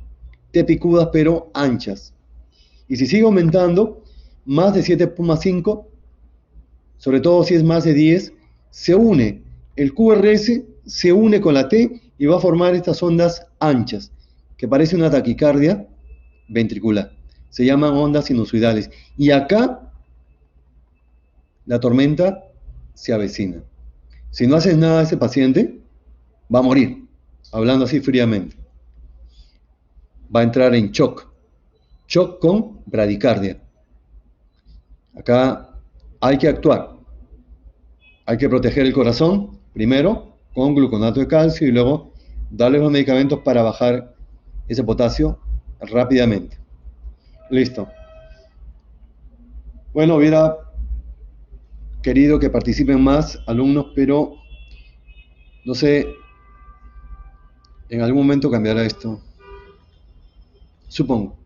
T picudas pero anchas. Y si sigue aumentando, más de 7.5, sobre todo si es más de 10, se une. El QRS se une con la T y va a formar estas ondas anchas, que parece una taquicardia ventricular. Se llaman ondas sinusoidales. Y acá la tormenta se avecina. Si no haces nada a ese paciente, va a morir, hablando así fríamente. Va a entrar en shock. Shock con bradicardia. Acá hay que actuar. Hay que proteger el corazón, primero, con gluconato de calcio y luego darle los medicamentos para bajar ese potasio rápidamente. Listo. Bueno, hubiera querido que participen más alumnos, pero no sé, en algún momento cambiará esto. Supongo.